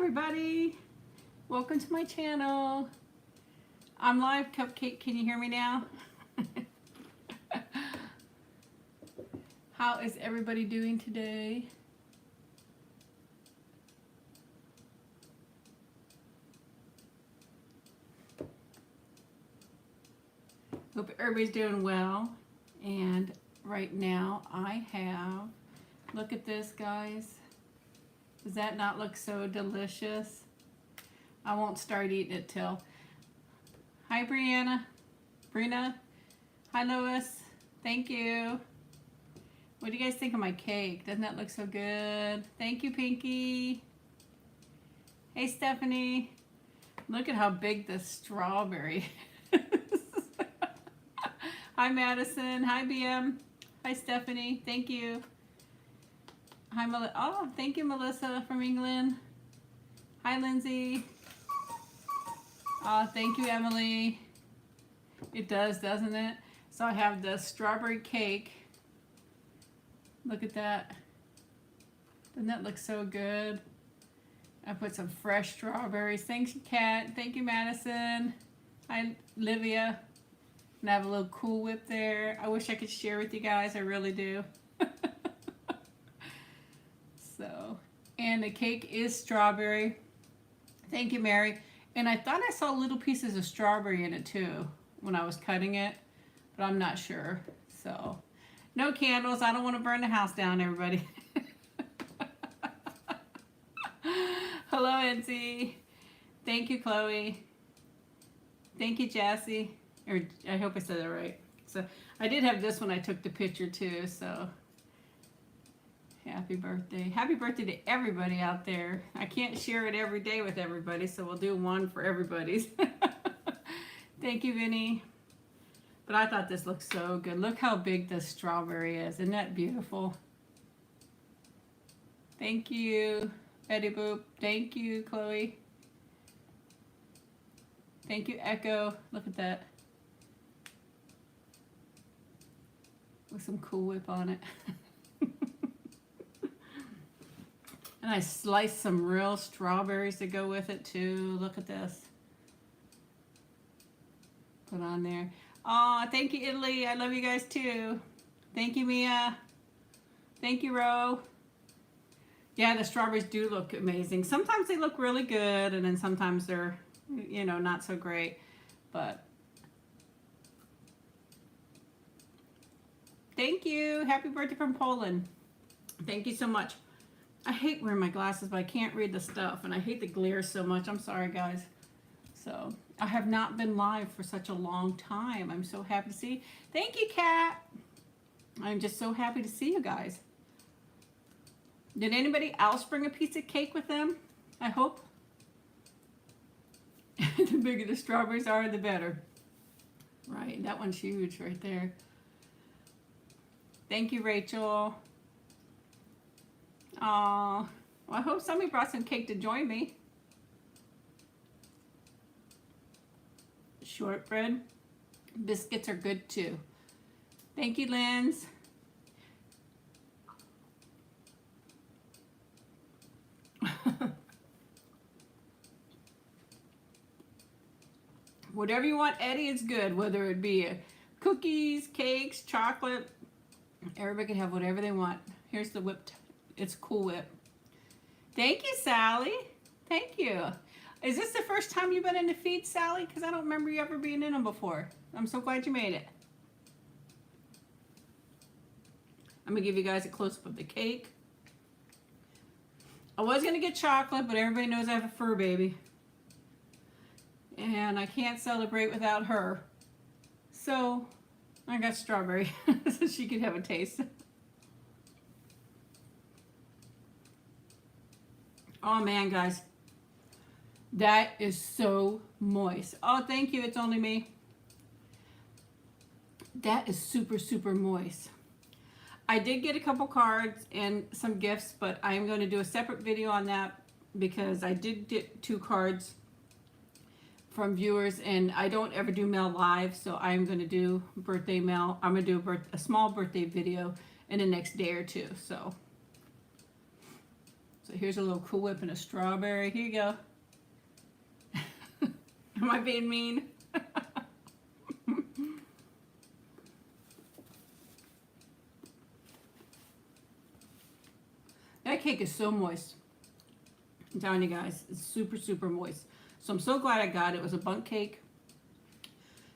everybody, welcome to my channel. I'm live, Cupcake. Can you hear me now? How is everybody doing today? Hope everybody's doing well. And right now I have, look at this, guys. Does that not look so delicious? I won't start eating it till. Hi, Brina. Hi, Lois. Thank you. What do you guys think of my cake? Doesn't that look so good? Thank you, Pinky. Hey, Stephanie. Look at how big this strawberry is. Hi, Madison. Hi, BM. Hi, Stephanie. Thank you. Hi, oh, thank you, Melissa from England. Hi, Lindsay. Oh, thank you, Emily. It does, doesn't it? So I have the strawberry cake. Look at that. Doesn't that look so good? I put some fresh strawberries. Thanks, Kat. Thank you, Madison. Hi, Livia. And I have a little Cool Whip there. I wish I could share with you guys. I really do. So, and the cake is strawberry. Thank you, Mary. And I thought I saw little pieces of strawberry in it too when I was cutting it, but I'm not sure. So, no candles. I don't want to burn the house down, everybody. Hello, Enzy. Thank you, Chloe. Thank you, Jassy. Or I hope I said that right. So, I did have this when I took the picture too, so. Happy birthday. Happy birthday to everybody out there. I can't share it every day with everybody, so we'll do one for everybody's. Thank you, Vinny. But I thought this looked so good. Look how big this strawberry is. Isn't that beautiful? Thank you, Betty Boop. Thank you, Chloe. Thank you, Echo. Look at that. With some Cool Whip on it. And I sliced some real strawberries to go with it too. Look at this. Put on there. Aw, thank you, Italy. I love you guys too. Thank you, Mia. Thank you, Ro. Yeah, the strawberries do look amazing. Sometimes they look really good, and then sometimes they're, you know, not so great. But thank you. Happy birthday from Poland. Thank you so much. I hate wearing my glasses, but I can't read the stuff, and I hate the glare so much. I'm sorry, guys. So, I have not been live for such a long time. I'm so happy to see. Thank you, Kat. I'm just so happy to see you guys. Did anybody else bring a piece of cake with them? I hope. The bigger the strawberries are, the better. Right, that one's huge right there. Thank you, Rachel. Aw, well, I hope somebody brought some cake to join me. Shortbread. Biscuits are good too. Thank you, Linz. Whatever you want, Eddie, is good. Whether it be cookies, cakes, chocolate. Everybody can have whatever they want. Here's the whipped. It's Cool Whip. Thank you, Sally. Thank you. Is this the first time you've been in the feed, Sally? Because I don't remember you ever being in them before. I'm so glad you made it. I'm going to give you guys a close-up of the cake. I was going to get chocolate, but everybody knows I have a fur baby. And I can't celebrate without her. So I got strawberry so she could have a taste. Oh man, guys, that is so moist. Oh, thank you. It's only me. That is super, super moist. I did get a couple cards and some gifts, but I'm going to do a separate video on that because I did get 2 cards from viewers, and I don't ever do mail live, so I'm going to do birthday mail. I'm going to do a small birthday video in the next day or two. So So here's a little Cool Whip and a strawberry. Here you go. Am I being mean? That cake is so moist. I'm telling you guys, it's super, super moist. So I'm so glad I got it. It was a bundt cake.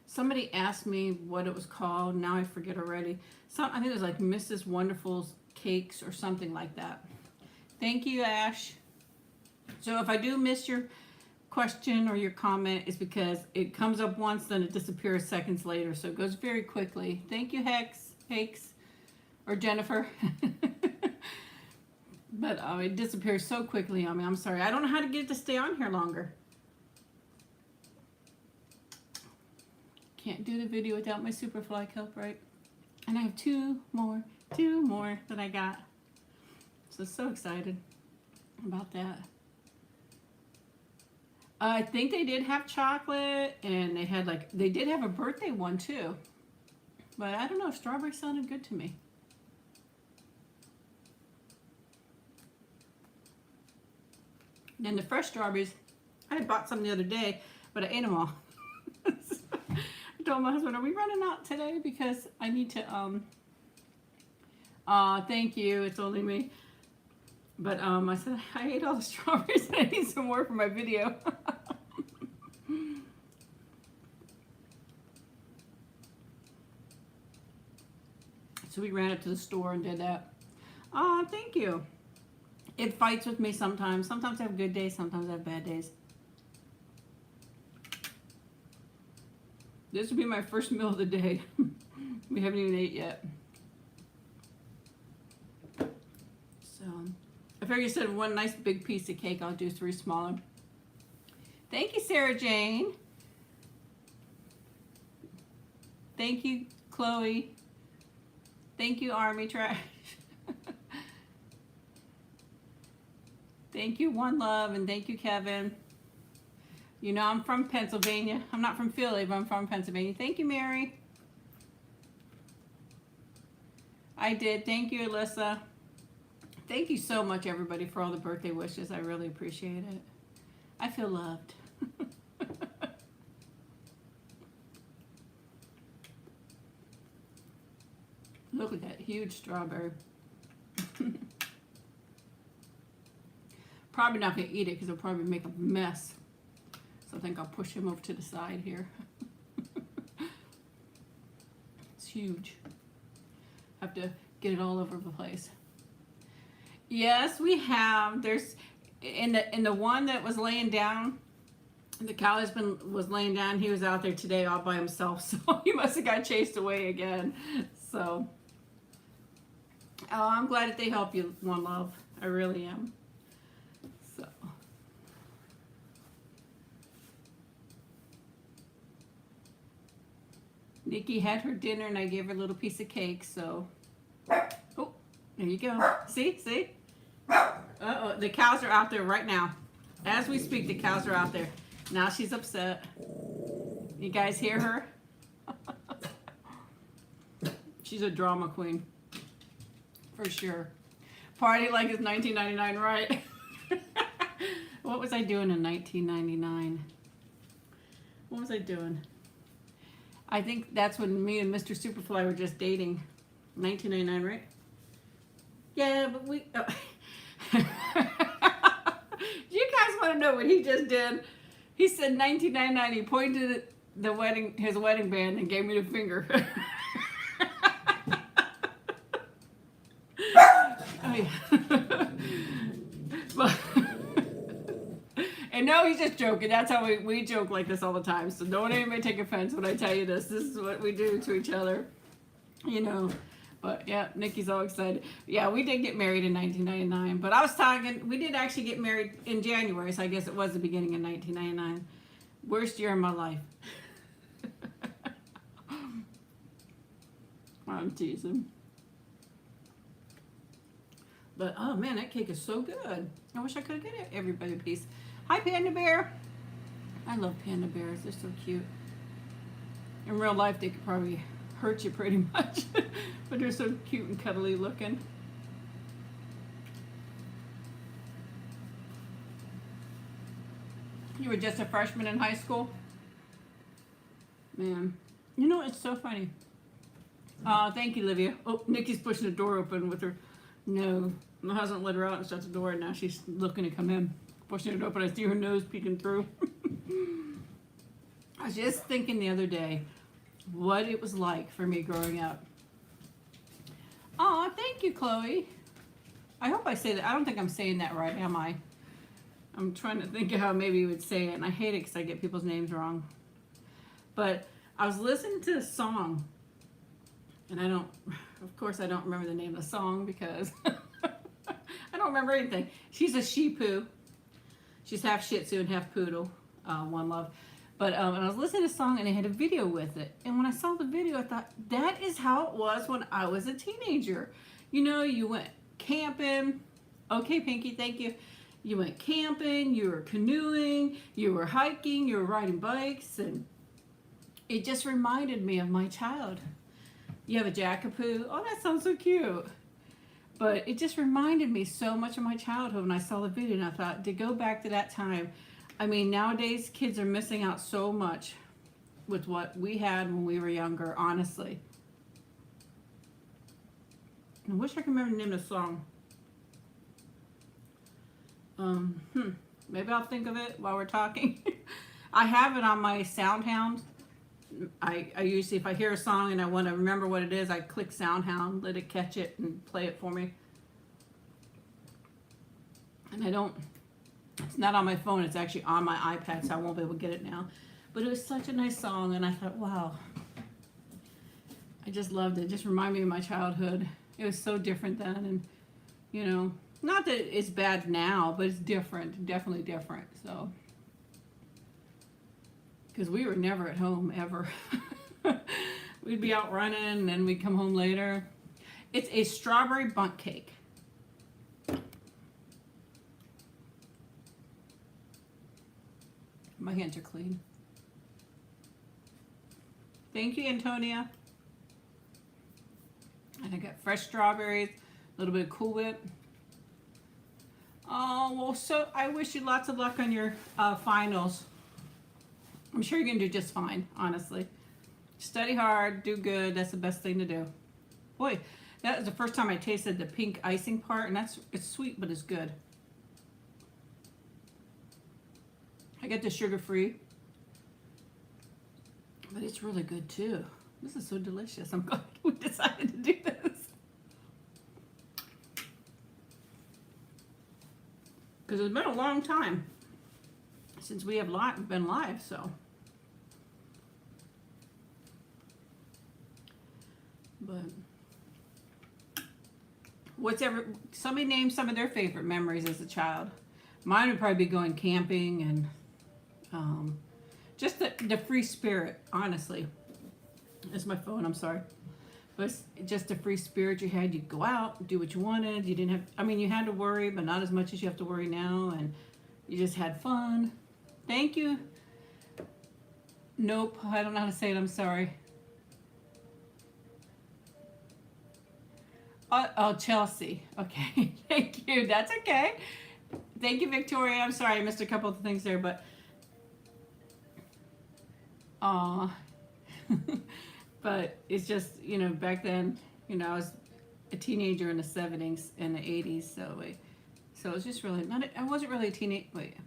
Somebody asked me what it was called. Now I forget already. I think it was like Mrs. Wonderful's Cakes or something like that. Thank you, Ash. So if I do miss your question or your comment, it's because it comes up once, then it disappears seconds later. So it goes very quickly. Thank you, Hakes, or Jennifer. But it disappears so quickly on me. I'm sorry. I don't know how to get it to stay on here longer. Can't do the video without my SuperFly cup, right? And I have two more that I got. So excited about that. I think they did have chocolate, and they did have a birthday one too. But I don't know, strawberry sounded good to me. And the fresh strawberries, I had bought some the other day, but I ate them all. I told my husband, are we running out today? Because I need to, thank you, it's only me. But I said, I ate all the strawberries and I need some more for my video. So we ran up to the store and did that. Oh, thank you. It fights with me sometimes. Sometimes I have good days, sometimes I have bad days. This will be my first meal of the day. We haven't even ate yet. So, I figured you said one nice big piece of cake, I'll do 3 smaller. Thank you, Sarah Jane. Thank you, Chloe. Thank you, Army Trash. Thank you, One Love, and thank you, Kevin. You know I'm from Pennsylvania. I'm not from Philly, but I'm from Pennsylvania. Thank you, Mary. I did. Thank you, Alyssa. Thank you so much, everybody, for all the birthday wishes. I really appreciate it. I feel loved. Look at that huge strawberry. Probably not going to eat it because it'll probably make a mess. So I think I'll push him over to the side here. It's huge. Have to get it all over the place. Yes, we have. There's in the one that was laying down. The cow husband was laying down. He was out there today all by himself, so he must have got chased away again. So, oh, I'm glad that they help you, One Love. I really am. So. Nikki had her dinner, and I gave her a little piece of cake. So, oh, there you go. See, see. Uh-oh, the cows are out there right now. As we speak, the cows are out there. Now she's upset. You guys hear her? She's a drama queen. For sure. Party like it's 1999, right? What was I doing in 1999? What was I doing? I think that's when me and Mr. SuperFly were just dating. 1999, right? Yeah, but we... Oh. You guys want to know what he just did? He said 1999. He pointed at his wedding band and gave me the finger. Oh, yeah. But, and no, he's just joking. That's how we joke like this all the time. So don't anybody take offense when I tell you this. This is what we do to each other, you know. But yeah, Nikki's all excited. Yeah, we did get married in 1999. But I was talking, we did actually get married in January, so I guess it was the beginning of 1999. Worst year of my life. I'm teasing. But oh man, that cake is so good. I wish I could have given everybody a piece. Hi, Panda Bear. I love panda bears. They're so cute. In real life, they could probably hurt you pretty much. But they're so cute and cuddly looking. You were just a freshman in high school? Man. You know, it's so funny. Thank you, Livia. Oh, Nikki's pushing the door open with her. No, my husband let her out and shut the door, and now she's looking to come in. Pushing it open, I see her nose peeking through. I was just thinking the other day what it was like for me growing up. Aw, thank you, Chloe. I hope I say that. I don't think I'm saying that right, am I? I'm trying to think of how maybe you would say it, and I hate it because I get people's names wrong. But I was listening to a song, and of course I don't remember the name of the song because I don't remember anything. She's a Shih-Poo. She's half Shih Tzu and half Poodle, One Love. But and I was listening to a song and it had a video with it. And when I saw the video, I thought, that is how it was when I was a teenager. You know, you went camping. Okay, Pinky, thank you. You went camping, you were canoeing, you were hiking, you were riding bikes, and it just reminded me of my child. You have a Jackapoo? Oh, that sounds so cute. But it just reminded me so much of my childhood when I saw the video, and I thought, to go back to that time, I mean, nowadays kids are missing out so much with what we had when we were younger, honestly. I wish I could remember the name of the song. Maybe I'll think of it while we're talking. I have it on my SoundHound. I usually, if I hear a song and I want to remember what it is, I click SoundHound, let it catch it and play it for me. And it's not on my phone, it's actually on my iPad, so I won't be able to get it now. But it was such a nice song, and I thought, wow. I just loved it. It just reminded me of my childhood. It was so different then, and, you know, not that it's bad now, but it's different, definitely different, so. Because we were never at home, ever. We'd be out running, and then we'd come home later. It's a strawberry bundt cake. My hands are clean. Thank you, Antonia. And I got fresh strawberries, a little bit of Cool Whip. Oh, well, so I wish you lots of luck on your finals. I'm sure you're going to do just fine, honestly. Study hard, do good. That's the best thing to do. Boy, that was the first time I tasted the pink icing part, and it's sweet, but it's good. I get the sugar-free, but it's really good, too. This is so delicious. I'm glad we decided to do this. Because it's been a long time since we have been live, so. But somebody name some of their favorite memories as a child. Mine would probably be going camping and just the free spirit, honestly. That's my phone, I'm sorry. But it's just the free spirit you had. You'd go out, do what you wanted. You didn't have, I mean, you had to worry, but not as much as you have to worry now. And you just had fun. Thank you. Nope, I don't know how to say it, I'm sorry. Oh, Chelsea. Okay, thank you. That's okay. Thank you, Victoria. I'm sorry, I missed a couple of things there, but but it's just, you know, back then, you know, I was a teenager in the 70s and the 80s, so it was just really I wasn't really a teenager. Wait,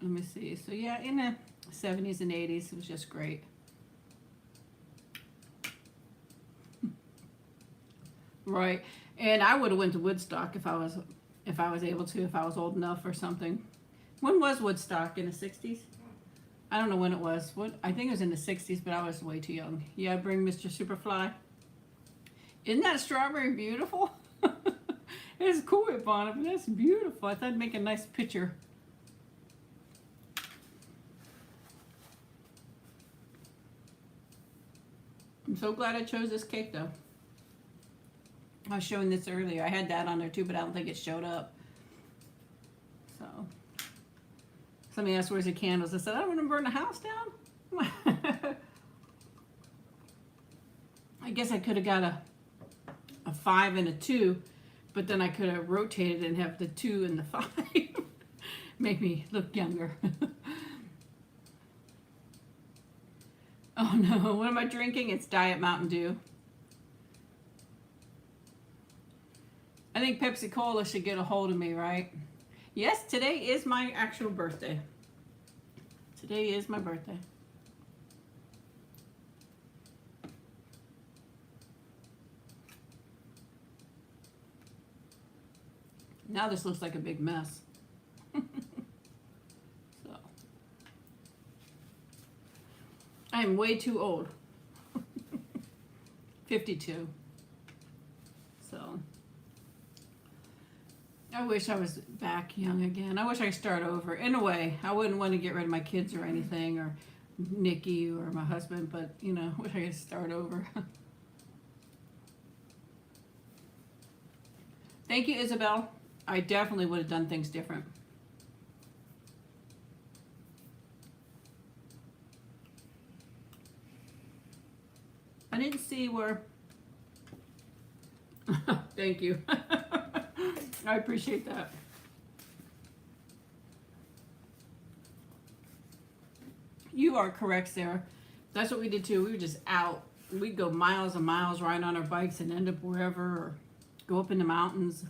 let me see. So yeah, in the 70s and 80s, it was just great. Right, and I would have went to Woodstock if I was able to, if I was old enough or something. When was Woodstock? In the 60s? I don't know when it was. I think it was in the 60s, but I was way too young. Yeah, bring Mr. Superfly. Isn't that strawberry beautiful? It's Cool Whip on it, but that's beautiful. I thought I'd make a nice picture. I'm so glad I chose this cake, though. I was showing this earlier. I had that on there too, but I don't think it showed up. So, somebody asked, where's the candles? I said, I don't want to burn the house down. I guess I could have got a 5 and a 2, but then I could have rotated and have the 2 and the 5. Make me look younger. Oh no, what am I drinking? It's Diet Mountain Dew. I think Pepsi Cola should get a hold of me, right? Yes, today is my actual birthday. Today is my birthday. Now this looks like a big mess. So, I am way too old. 52. So, I wish I was back young again. I wish I could start over. In a way, I wouldn't want to get rid of my kids or anything, or Nikki or my husband, but you know, I wish I could start over. Thank you, Isabel. I definitely would have done things different. I didn't see where... Thank you. I appreciate that. You are correct, Sarah. That's what we did too. We were just out. We'd go miles and miles riding on our bikes and end up wherever, or go up in the mountains,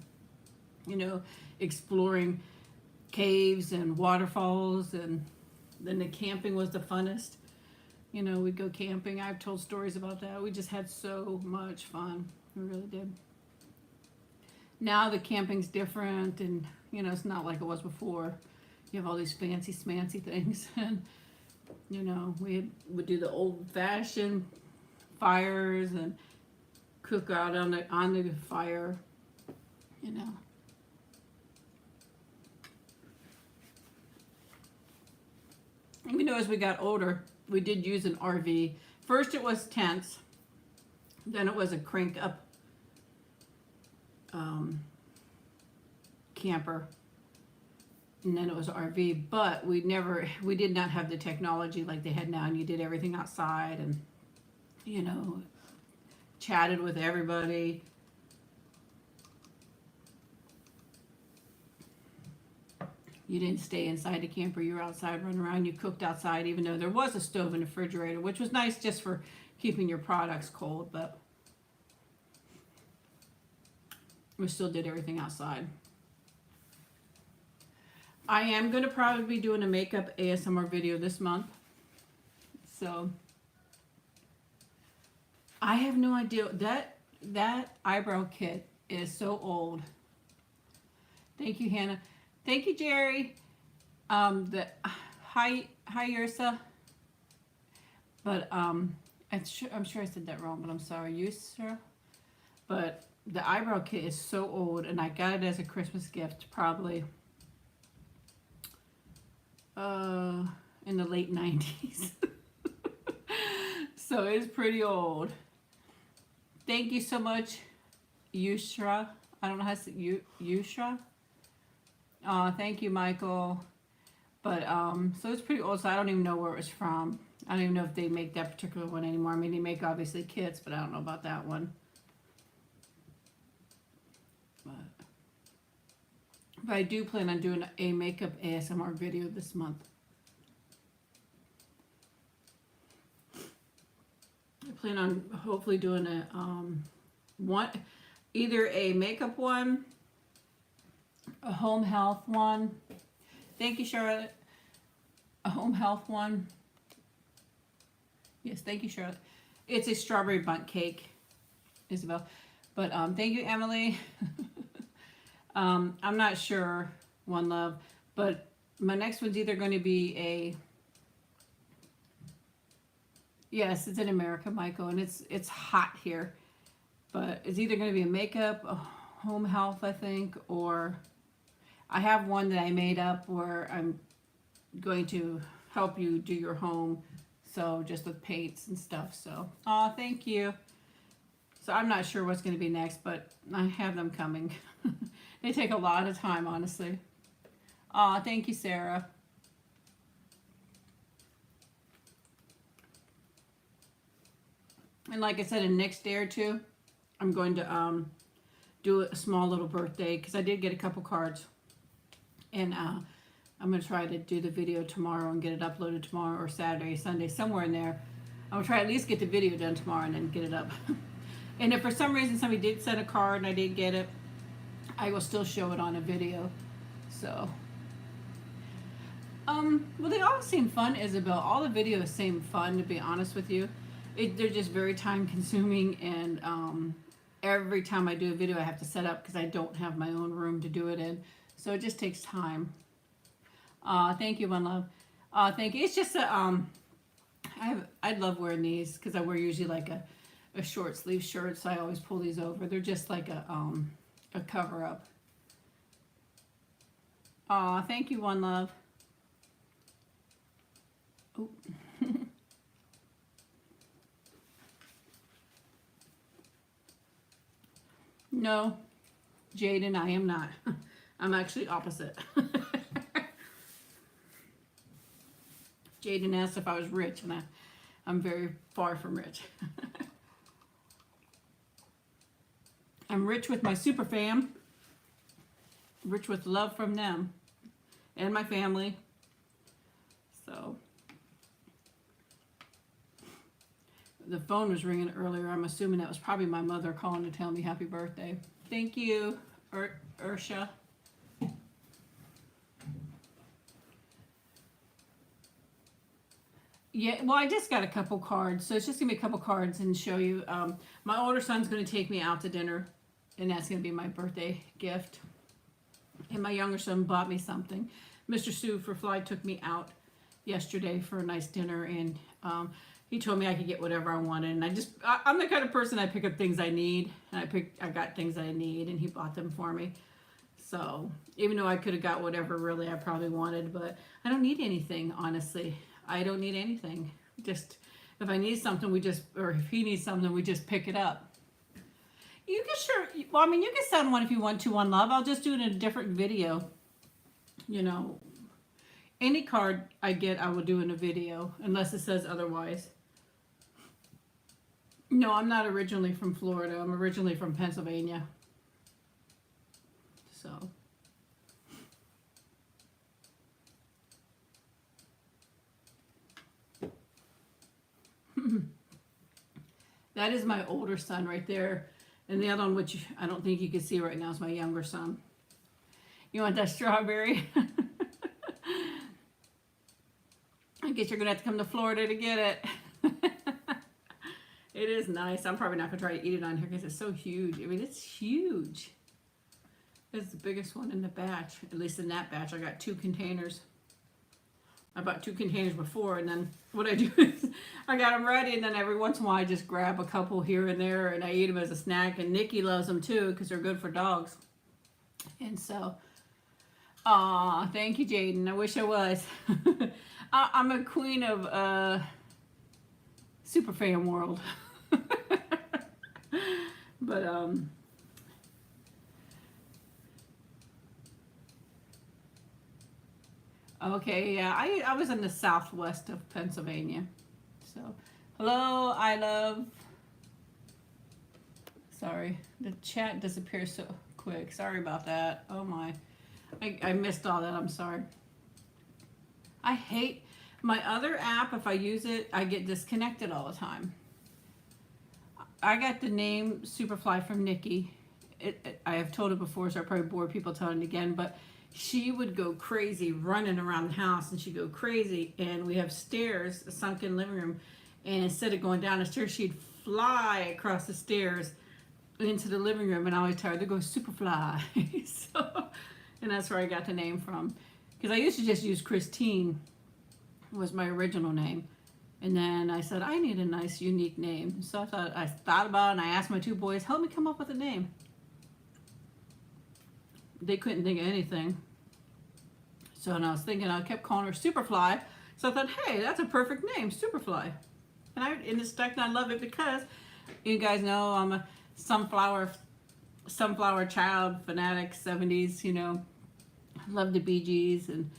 you know, exploring caves and waterfalls, and then the camping was the funnest. You know, we'd go camping. I've told stories about that. We just had so much fun. We really did. Now the camping's different, and you know, it's not like it was before. You have all these fancy smancy things, and you know, we would do the old-fashioned fires and cook out on the fire, you know. Even though as we got older, we did use an RV. First it was tents, then it was a crank up camper, and then it was an RV, but we did not have the technology like they had now, and you did everything outside, and you know, chatted with everybody. You didn't stay inside the camper. You were outside running around. You cooked outside, even though there was a stove and a refrigerator, which was nice just for keeping your products cold, but we still did everything outside. I am going to probably be doing a makeup ASMR video this month. So I have no idea. That eyebrow kit is so old. Thank you, Hannah. Thank you, Jerry. Hi Ursa. But I'm sure I said that wrong, but I'm sorry, Yusra. But the eyebrow kit is so old, and I got it as a Christmas gift, probably in the late 90s. So it's pretty old. Thank you so much, Yusra. I don't know how to say Yusra. Thank you, Michael. But so it's pretty old, so I don't even know where it was from. I don't even know if they make that particular one anymore. I mean, they make obviously kits, but I don't know about that one. But I do plan on doing a makeup ASMR video this month. I plan on hopefully doing a either a makeup one, a home health one. Thank you, Charlotte. A home health one. Yes, thank you, Charlotte. It's a strawberry bundt cake, Isabel. But thank you, Emily. I'm not sure, One Love, but my next one's either going to be a... Yes, it's in America, Michael, and it's hot here. But it's either going to be a makeup, a home health, I think, or I have one that I made up where I'm going to help you do your home, so just with paints and stuff. So, thank you. So I'm not sure what's going to be next, but I have them coming. They take a lot of time, honestly. Thank you, Sarah. And like I said, in the next day or two, I'm going to do a small little birthday, because I did get a couple cards. And I'm going to try to do the video tomorrow and get it uploaded tomorrow, or Saturday, Sunday, somewhere in there. I'm going to try at least get the video done tomorrow and then get it up. And if for some reason somebody did send a card and I didn't get it, I will still show it on a video. So, well, they all seem fun, Isabel. All the videos seem fun, to be honest with you. They're just very time consuming, and every time I do a video I have to set up because I don't have my own room to do it in. So it just takes time. Thank you, One Love. Thank you. It's just that I love wearing these because I wear usually like a short sleeve shirt, so I always pull these over. They're just like a cover up. Thank you, One Love. Oh. No, Jaden, I am not. I'm actually opposite. Jaden asked if I was rich, and I'm very far from rich. I'm rich with my SuperFam. Rich with love from them and my family. So the phone was ringing earlier. I'm assuming that was probably my mother calling to tell me happy birthday. Thank you, Ursha. Yeah, well, I just got a couple cards, so it's just gonna be a couple cards and show you. My older son's gonna take me out to dinner, and that's gonna be my birthday gift. And my younger son bought me something. Mr. SuperFly took me out yesterday for a nice dinner, and he told me I could get whatever I wanted. And I'm the kind of person, I pick up things I need, and I got things I need, and he bought them for me. So even though I could have got whatever really I probably wanted, but I don't need anything, honestly. I don't need anything. Just if I need something, or if he needs something, we just pick it up. You can well, I mean, you can send one if you want to, One Love. I'll just do it in a different video. You know, any card I get, I will do in a video, unless it says otherwise. No, I'm not originally from Florida. I'm originally from Pennsylvania. So. That is my older son right there. And the other one, which I don't think you can see right now, is my younger son. You want that strawberry? I guess you're going to have to come to Florida to get it. It is nice. I'm probably not going to try to eat it on here because it's so huge. I mean, it's huge. It's the biggest one in the batch. At least in that batch, I got 2 containers. I bought 2 containers before, and then what I do is I got them ready, and then every once in a while I just grab a couple here and there, and I eat them as a snack. And Nikki loves them too because they're good for dogs. And so, thank you, Jaden. I wish I was. I'm a queen of SuperFam world. But okay, yeah, I was in the southwest of Pennsylvania. So, hello, I love. Sorry, the chat disappears so quick. Sorry about that. Oh my, I missed all that. I'm sorry. I hate my other app. If I use it, I get disconnected all the time. I got the name SuperFly from Nikki. I have told it before, so I probably bore people telling it again, but she would go crazy running around the house, and she'd go crazy, and we have stairs, a sunken living room, and instead of going down the stairs, she'd fly across the stairs into the living room, and I always tell her to go SuperFly. So, and that's where I got the name from, because I used to just use Christine, was my original name, and then I said I need a nice unique name, so I thought about it, and I asked my 2 boys, help me come up with a name. They couldn't think of anything. So when I was thinking, I kept calling her SuperFly. So I thought, hey, that's a perfect name, SuperFly. And it's stuck, and I love it because you guys know I'm a sunflower child, fanatic, 70s, you know. Love the Bee Gees, and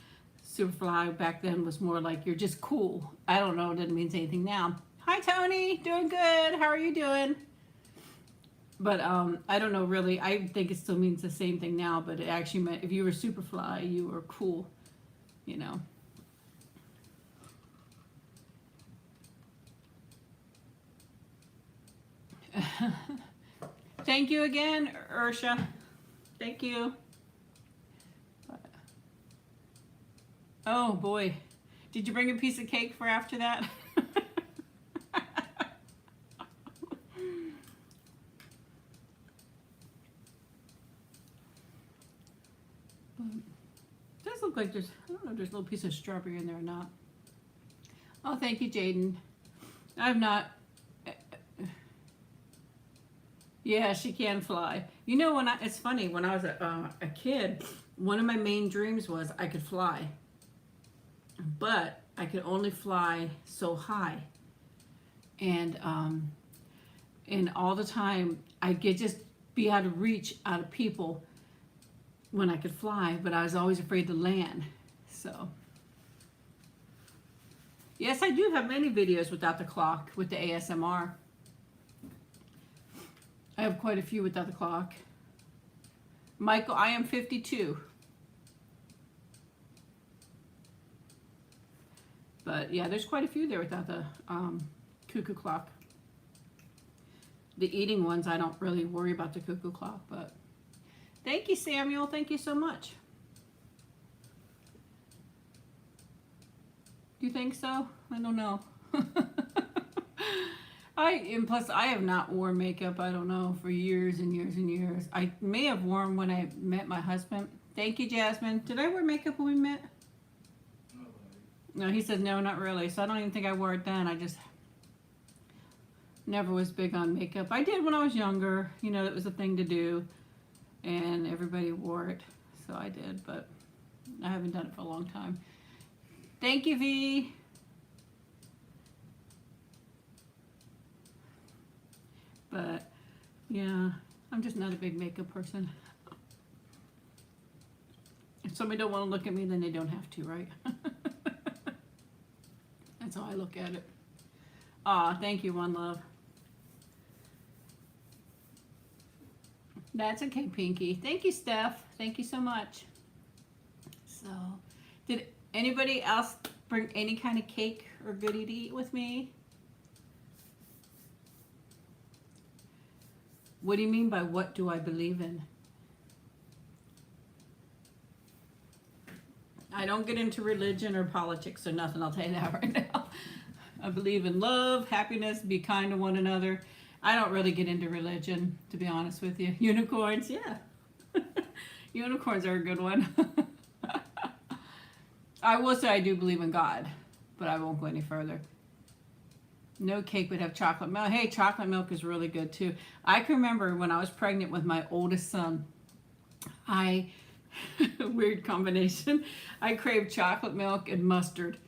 SuperFly back then was more like, you're just cool. I don't know, it doesn't mean anything now. Hi, Tony, doing good. How are you doing? But I don't know really. I think it still means the same thing now, but it actually meant if you were SuperFly, you were cool. you know. Thank you again, Ursha. Thank you. Oh boy. Did you bring a piece of cake for after that? Does look like there's, I don't know if there's a little piece of strawberry in there or not. Oh, thank you, Jaden. I've not. Yeah, she can fly. You know, it's funny, when I was a kid, one of my main dreams was I could fly. But I could only fly so high. And all the time, I could just be out of reach out of people when I could fly, but I was always afraid to land. So, yes, I do have many videos without the clock, with the ASMR. I have quite a few without the clock. Michael, I am 52. But yeah, there's quite a few there without the cuckoo clock. The eating ones, I don't really worry about the cuckoo clock, but thank you, Samuel. Thank you so much. Do you think so? I don't know. And plus I have not worn makeup, I don't know, for years and years and years. I may have worn when I met my husband. Thank you, Jasmine. Did I wear makeup when we met? No, he said no, not really. So I don't even think I wore it then. I just never was big on makeup. I did when I was younger. You know, it was a thing to do. And everybody wore it. So I did, but I haven't done it for a long time. Thank you, V. But yeah, I'm just not a big makeup person. If somebody don't want to look at me, then they don't have to, right? That's how I look at it. Aw, thank you, One Love. That's okay, Pinky. Thank you, Steph. Thank you so much. So, did anybody else bring any kind of cake or goodie to eat with me? What do you mean by what do I believe in? I don't get into religion or politics or nothing, I'll tell you that right now. I believe in love, happiness, be kind to one another. I don't really get into religion, to be honest with you. Unicorns, yeah. Unicorns are a good one. I will say I do believe in God, but I won't go any further. No cake would have chocolate milk. Hey, chocolate milk is really good too. I can remember when I was pregnant with my oldest son, weird combination, I craved chocolate milk and mustard.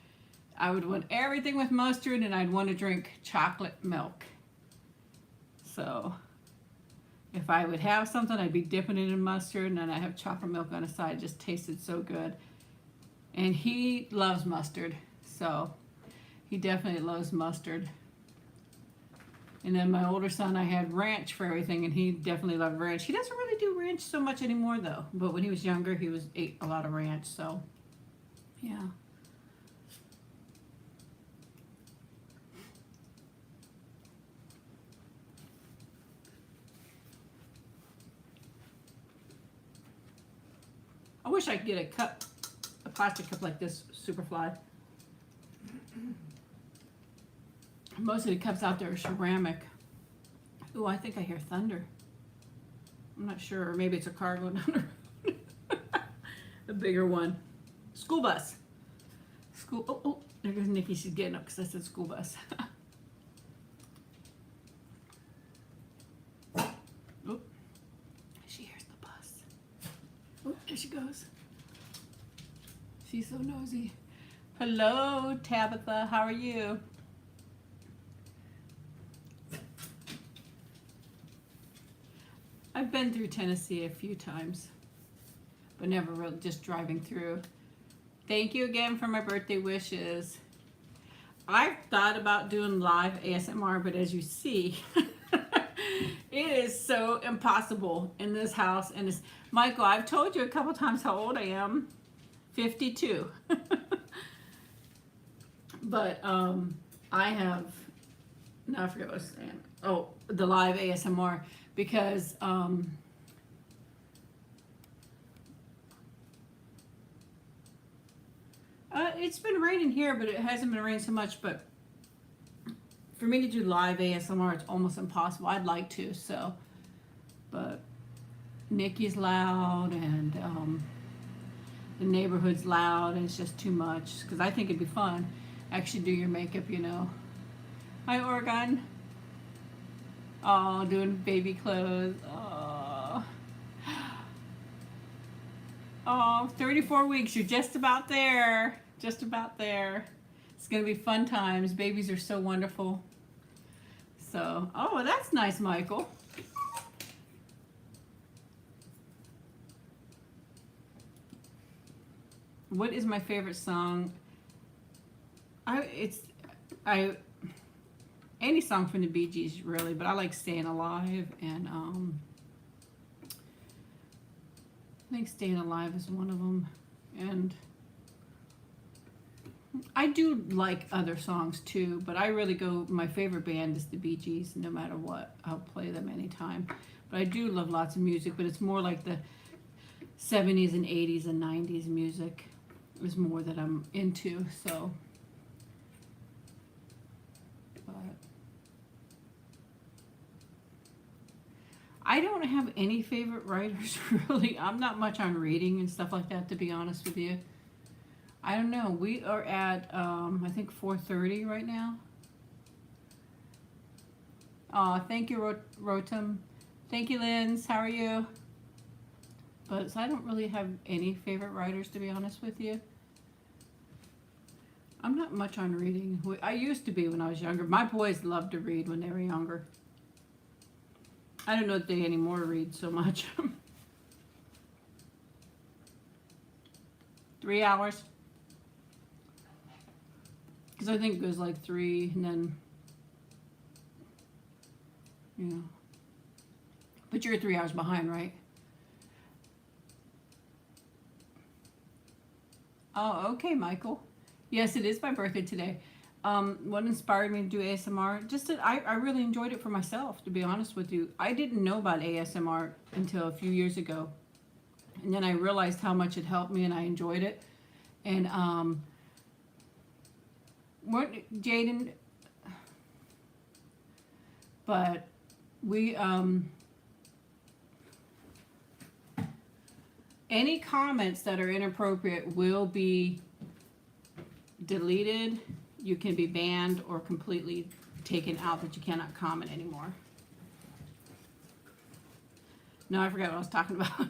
I would want everything with mustard and I'd want to drink chocolate milk. So if I would have something, I'd be dipping it in mustard and then I'd have chocolate milk on the side. It just tasted so good. And he loves mustard, so he definitely loves mustard. And then my older son, I had ranch for everything, and he definitely loved ranch. He doesn't really do ranch so much anymore, though. But when he was younger, he ate a lot of ranch, so yeah. I wish I could get a plastic cup like this, SuperFly. Most of the cups out there are ceramic. Ooh, I think I hear thunder. I'm not sure. Or maybe it's a car going down the road. A bigger one. School bus. Oh, there goes Nikki. She's getting up because I said school bus. Oh, she hears the bus. Oh, there she goes. She's so nosy. Hello, Tabitha. How are you? I've been through Tennessee a few times, but never really just driving through. Thank you again for my birthday wishes. I've thought about doing live ASMR, but as you see, it is so impossible in this house. And Michael, I've told you a couple times how old I am. 52. But I have, now I forget what I was saying. Oh, the live ASMR, because it's been raining here, but it hasn't been raining so much. But for me to do live ASMR, it's almost impossible. I'd like to, so, but Nikki's loud, and the neighborhood's loud, and it's just too much, because I think it'd be fun. Actually do your makeup, you know. Hi, Oregon. Oh, doing baby clothes. Oh. Oh, 34 weeks. You're just about there. Just about there. It's going to be fun times. Babies are so wonderful. So, oh, that's nice, Michael. What is my favorite song? Any song from the Bee Gees, really, but I like Staying Alive, and I think Staying Alive is one of them. And I do like other songs too, but I really go, my favorite band is the Bee Gees, no matter what. I'll play them anytime. But I do love lots of music, but it's more like the 70s and 80s and 90s music is more that I'm into, so. But I don't have any favorite writers, really. I'm not much on reading and stuff like that, to be honest with you. I don't know. We are at, I think 4:30 right now. Thank you, Rotem. Thank you, Linz. How are you? But so I don't really have any favorite writers, to be honest with you. I'm not much on reading. I used to be when I was younger. My boys loved to read when they were younger. I don't know if they anymore read so much. 3 hours. Because I think it goes like 3 and then, you know. But you're 3 hours behind, right? Oh, okay, Michael. Yes, it is my birthday today. What inspired me to do ASMR? Just that I really enjoyed it for myself, to be honest with you. I didn't know about ASMR until a few years ago. And then I realized how much it helped me, and I enjoyed it. And Jaden, but we any comments that are inappropriate will be deleted. You can be banned or completely taken out, that you cannot comment anymore. No, I forgot what I was talking about.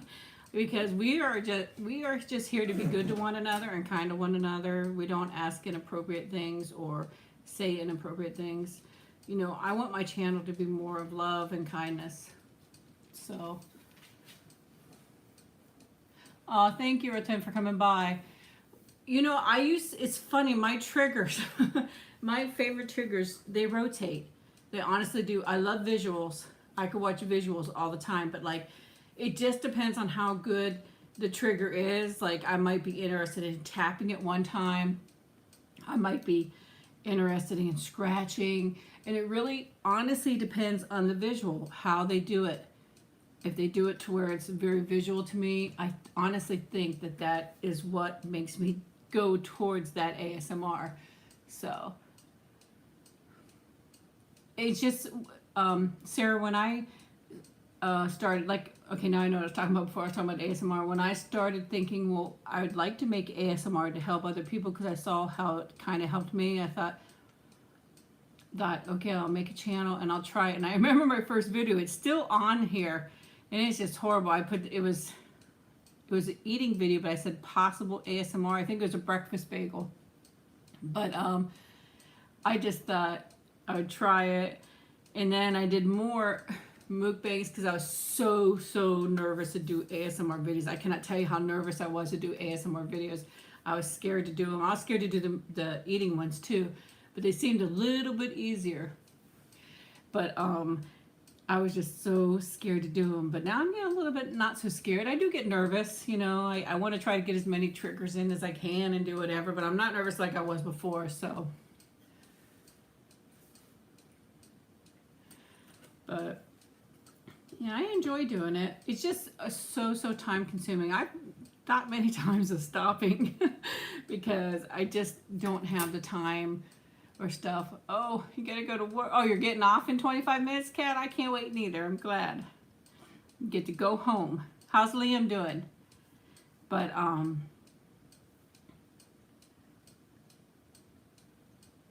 Because we are just here to be good to one another and kind to one another. We don't ask inappropriate things or say inappropriate things. You know, I want my channel to be more of love and kindness. So, oh, thank you, Rotem, for coming by. You know, it's funny, my triggers, my favorite triggers, they rotate. They honestly do. I love visuals. I could watch visuals all the time, but like, it just depends on how good the trigger is. Like, I might be interested in tapping it one time. I might be interested in scratching. And it really honestly depends on the visual, how they do it. If they do it to where it's very visual to me, I honestly think that that is what makes me go towards that ASMR. So, it's just, Sarah, when I started, like, okay, now I know what I was talking about before. I was talking about ASMR. When I started thinking, well, I would like to make ASMR to help other people, because I saw how it kind of helped me. I thought, okay, I'll make a channel and I'll try it. And I remember my first video. It's still on here, and it's just horrible. It was an eating video, but I said possible ASMR. I think it was a breakfast bagel. But I just thought I would try it, and then I did more mukbangs because I was so nervous to do ASMR videos. I cannot tell you how nervous I was to do ASMR videos. I was scared to do them. I was scared to do the eating ones too, but they seemed a little bit easier. But I was just so scared to do them. But now I'm getting a little bit not so scared. I do get nervous, you know. I want to try to get as many triggers in as I can and do whatever, but I'm not nervous like I was before, so. But yeah, I enjoy doing it. It's just so time consuming. I've thought many times of stopping because I just don't have the time or stuff. Oh, you gotta go to work. Oh, you're getting off in 25 minutes, Kat? I can't wait neither. I'm glad. You get to go home. How's Liam doing? But,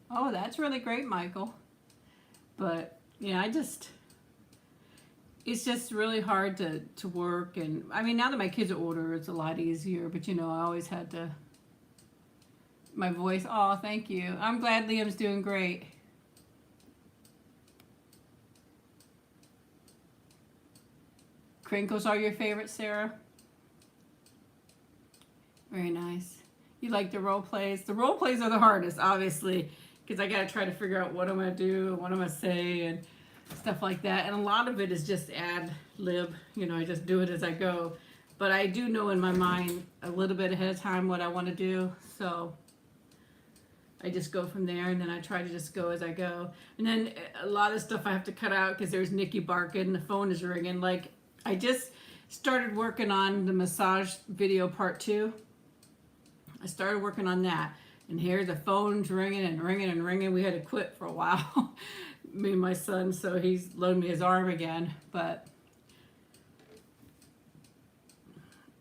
oh, that's really great, Michael. But, yeah, it's just really hard to work. And, I mean, now that my kids are older, it's a lot easier. But, you know, I always had to, my voice, oh, thank you. I'm glad Liam's doing great. Crinkles are your favorite, Sarah? Very nice. You like the role plays? The role plays are the hardest, obviously, because I got to try to figure out what I'm going to do, what I'm going to say, and stuff like that. And a lot of it is just ad lib. You know, I just do it as I go. But I do know in my mind a little bit ahead of time what I want to do. So I just go from there, and then I try to just go as I go. And then a lot of stuff I have to cut out because there's Nikki barking, the phone is ringing. Like, I just started working on the massage video part 2. I started working on that. And here the phone's ringing and ringing and ringing. We had to quit for a while, me and my son, so he's loaned me his arm again. But,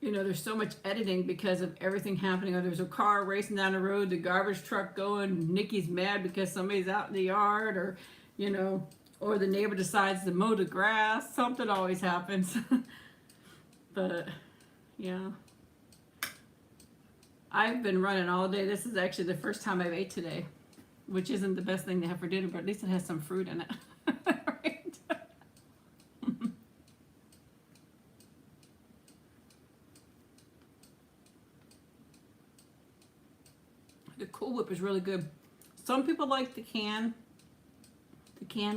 you know, there's so much editing because of everything happening. Or there's a car racing down the road, the garbage truck going, Nikki's mad because somebody's out in the yard, or, you know, or the neighbor decides to mow the grass. Something always happens. But, yeah. I've been running all day. This is actually the first time I've ate today, which isn't the best thing to have for dinner, but at least it has some fruit in it. Right? The Cool Whip is really good. Some people like the can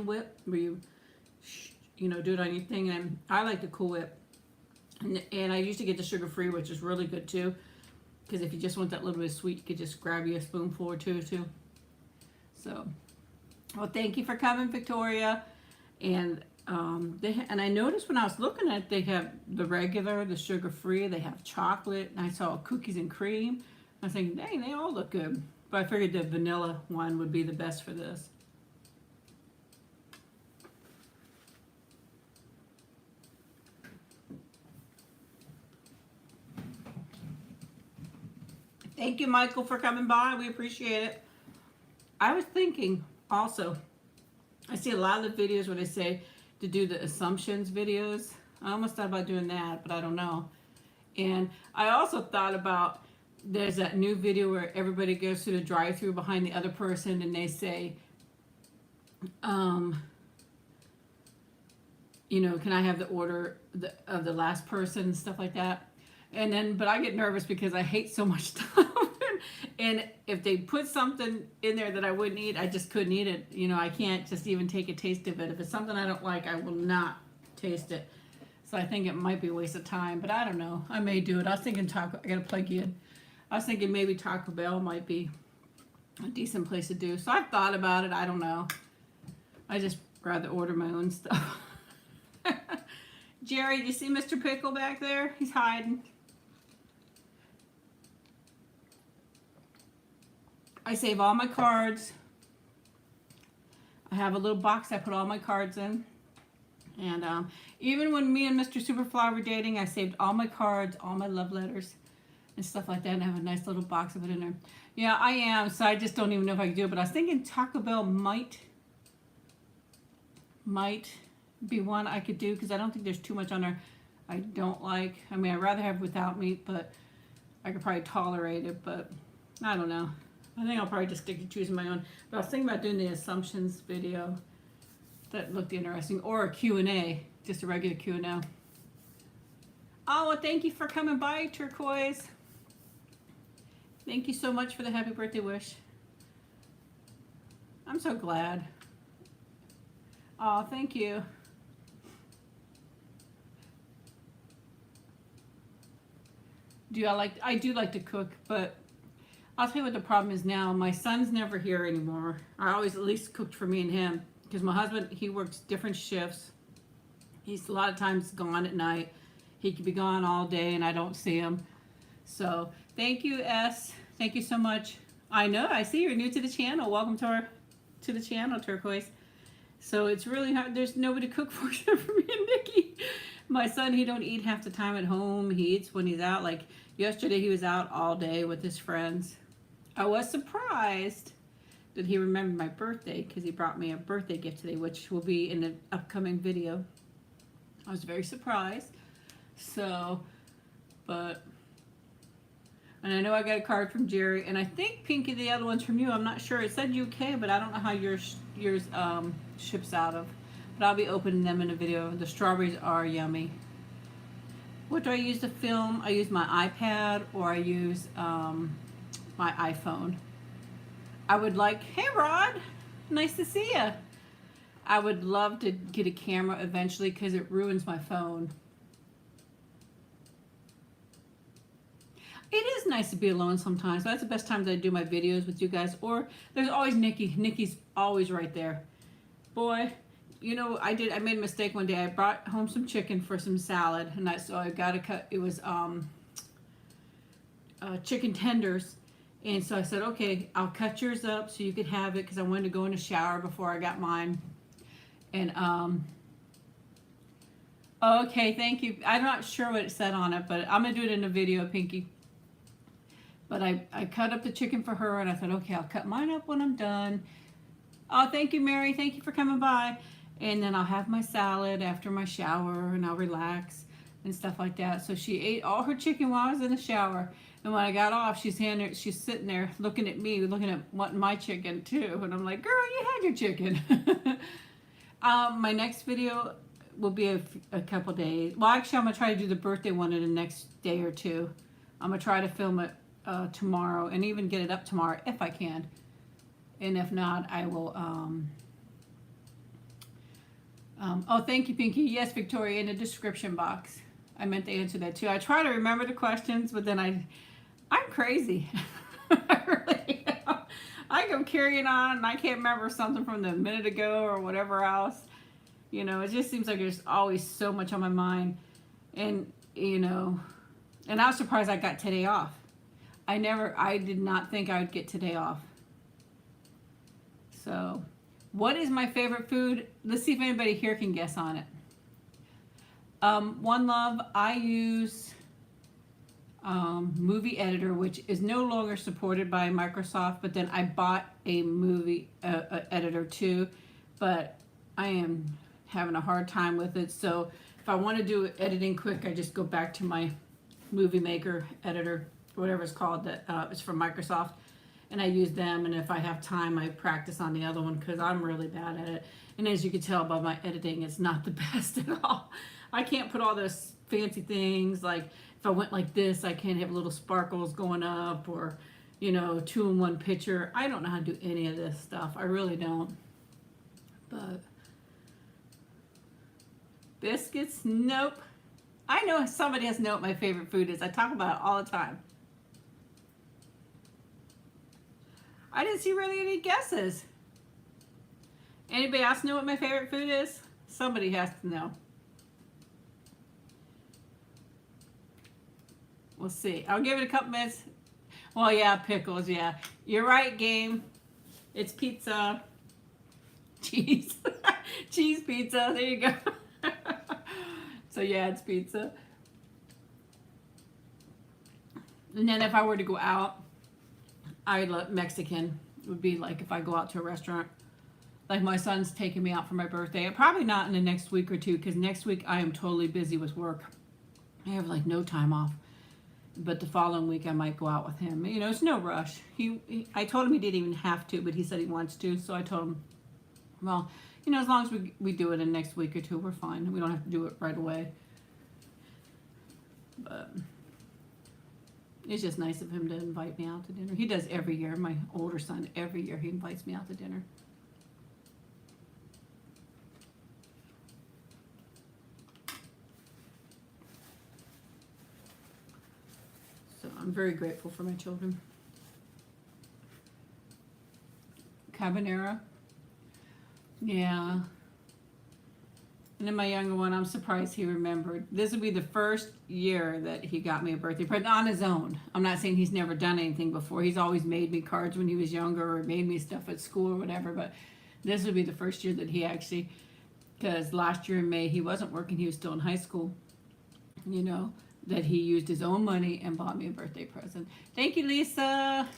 whip, where you know, do it on your thing, and I like the Cool Whip. And I usually get the sugar-free, which is really good too. Because if you just want that little bit of sweet, you could just grab you a spoonful or two too. So, well, thank you for coming, Victoria. And and I noticed when I was looking at it, they have the regular, the sugar-free, they have chocolate, and I saw cookies and cream. I was thinking, dang, they all look good. But I figured the vanilla one would be the best for this. Thank you, Michael, for coming by. We appreciate it. I was thinking also, I see a lot of the videos where they say to do the assumptions videos. I almost thought about doing that, but I don't know. And I also thought about, there's that new video where everybody goes through the drive-thru behind the other person and they say, you know, can I have the order of the last person and stuff like that. And then, but I get nervous because I hate so much stuff. And if they put something in there that I wouldn't eat, I just couldn't eat it. You know, I can't just even take a taste of it. If it's something I don't like, I will not taste it. So I think it might be a waste of time, but I don't know. I may do it. I was thinking I gotta plug you in. I was thinking maybe Taco Bell might be a decent place to do. So I've thought about it. I don't know. I just rather order my own stuff. Jerry, do you see Mr. Pickle back there? He's hiding. I save all my cards. I have a little box I put all my cards in. And even when me and Mr. SuperFly were dating, I saved all my cards, all my love letters, and stuff like that. And I have a nice little box of it in there. Yeah, I am. So I just don't even know if I can do it. But I was thinking Taco Bell might be one I could do, because I don't think there's too much on there I don't like. I mean, I'd rather have without meat, but I could probably tolerate it. But I don't know. I think I'll probably just stick to choosing my own. But I was thinking about doing the assumptions video. That looked interesting. Or a Q&A. Just a regular Q&A. Oh, well, thank you for coming by, Turquoise. Thank you so much for the happy birthday wish. I'm so glad. Oh, thank you. I do like to cook, but I'll tell you what the problem is now. My son's never here anymore. I always at least cooked for me and him because my husband, he works different shifts. He's a lot of times gone at night. He could be gone all day and I don't see him. So thank you, S. Thank you so much. I know, I see you're new to the channel. Welcome to the channel, Turquoise. So it's really hard. There's nobody to cook for except for me and Nikki. My son, he don't eat half the time at home. He eats when he's out. Like yesterday, he was out all day with his friends. I was surprised that he remembered my birthday because he brought me a birthday gift today, which will be in an upcoming video. I was very surprised. So, but, and I know I got a card from Jerry, and I think Pinky, the other one's from you. I'm not sure. It said UK, but I don't know how yours ships out of. But I'll be opening them in a video. The strawberries are yummy. What do I use to film? I use my iPad or I use my iPhone. I would like, hey Rod, nice to see you. I would love to get a camera eventually because it ruins my phone. It is nice to be alone sometimes. That's the best time that I do my videos with you guys. Or there's always Nikki. Nikki's always right there. Boy, you know, I made a mistake one day. I brought home some chicken for some salad, and so I got to cut. It was chicken tenders, and so I said, okay, I'll cut yours up so you could have it because I wanted to go in the shower before I got mine. And okay, thank you. I'm not sure what it said on it, but I'm gonna do it in a video, Pinky. But I cut up the chicken for her, and I thought, okay, I'll cut mine up when I'm done. Oh, thank you, Mary. Thank you for coming by. And then I'll have my salad after my shower, and I'll relax and stuff like that. So she ate all her chicken while I was in the shower. And when I got off, she's sitting there looking at me, looking at wanting my chicken too. And I'm like, girl, you had your chicken. My next video will be a couple days. Well, actually, I'm going to try to do the birthday one in the next day or two. I'm going to try to film it tomorrow and even get it up tomorrow if I can. And if not, I will... oh, thank you, Pinky. Yes, Victoria, in the description box. I meant to answer that too. I try to remember the questions, but then I'm crazy. I really am. I go carrying on, and I can't remember something from the minute ago or whatever else. You know, it just seems like there's always so much on my mind. And, you know, and I was surprised I got today off. I did not think I would get today off. So, what is my favorite food? Let's see if anybody here can guess on it. One Love, I use Movie Editor, which is no longer supported by Microsoft, but then I bought a movie editor too, but I am having a hard time with it. So if I want to do editing quick, I just go back to my Movie Maker editor, whatever it's called, that is from Microsoft, and I use them. And if I have time, I practice on the other one because I'm really bad at it. And as you can tell by my editing, it's not the best at all. I can't put all those fancy things, like if I went like this, I can't have little sparkles going up, or, you know, 2-in-1 picture. I don't know how to do any of this stuff. I really don't. But biscuits, nope. I know somebody has to know what my favorite food is. I talk about it all the time. I didn't see really any guesses. Anybody else know what my favorite food is? Somebody has to know. We'll see. I'll give it a couple minutes. Well, yeah, pickles, yeah. You're right, game. It's pizza. Cheese. Cheese pizza. There you go. So, yeah, it's pizza. And then if I were to go out, I love Mexican. It would be like if I go out to a restaurant. Like my son's taking me out for my birthday. Probably not in the next week or two, because next week I am totally busy with work. I have like no time off. But the following week I might go out with him. You know, it's no rush. I told him he didn't even have to, but he said he wants to. So I told him, well, you know, as long as we do it in the next week or two, we're fine. We don't have to do it right away. But it's just nice of him to invite me out to dinner. He does every year. My older son, every year he invites me out to dinner. I'm very grateful for my children. Cabanera. Yeah. And then my younger one, I'm surprised he remembered. This would be the first year that he got me a birthday present on his own. I'm not saying he's never done anything before. He's always made me cards when he was younger or made me stuff at school or whatever. But this would be the first year that he actually, because last year in May he wasn't working. He was still in high school. You know, that he used his own money and bought me a birthday present. Thank you, Lisa.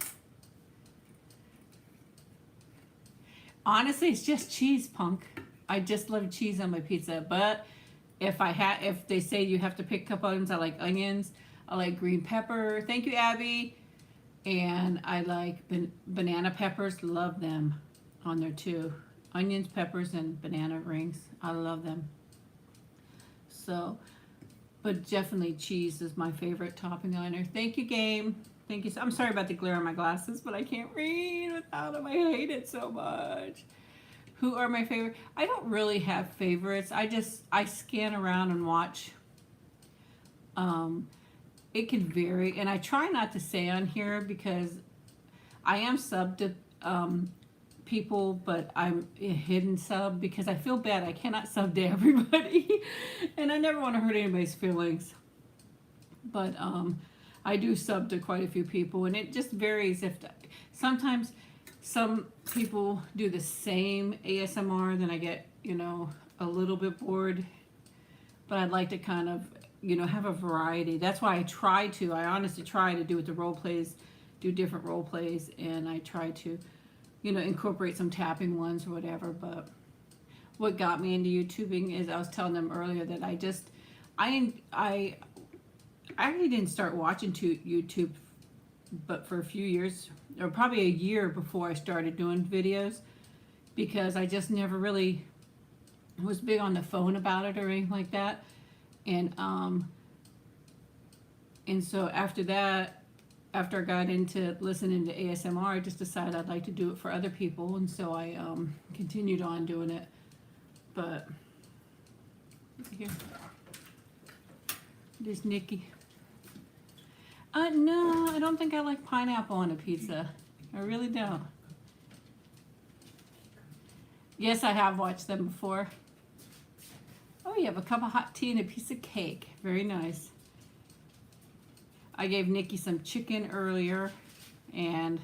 Honestly, it's just cheese, punk. I just love cheese on my pizza. But if they say you have to pick a couple items, I like onions. I like green pepper. Thank you, Abby. And I like banana peppers. Love them on there too. Onions, peppers, and banana rings. I love them. So, but definitely cheese is my favorite topping on there. Thank you, Game. Thank you. I'm sorry about the glare on my glasses, but I can't read without them. I hate it so much. Who are my favorite? I don't really have favorites. I scan around and watch. It can vary, and I try not to say on here because I am subbed to people, but I'm a hidden sub because I feel bad. I cannot sub to everybody, and I never want to hurt anybody's feelings. But I do sub to quite a few people, and it just varies. Sometimes some people do the same ASMR, then I get, you know, a little bit bored. But I'd like to kind of, you know, have a variety. That's why I honestly try to do with the role plays, do different role plays, and I try to, you know, incorporate some tapping ones or whatever. But what got me into YouTubing is I was telling them earlier that I actually didn't start watching YouTube but for a few years, or probably a year before I started doing videos, because I just never really was big on the phone about it or anything like that. And so after that, after I got into listening to ASMR, I just decided I'd like to do it for other people, and so I continued on doing it. But here, there's Nikki. No, I don't think I like pineapple on a pizza. I really don't. Yes, I have watched them before. Oh, you have a cup of hot tea and a piece of cake. Very nice. I gave Nikki some chicken earlier, and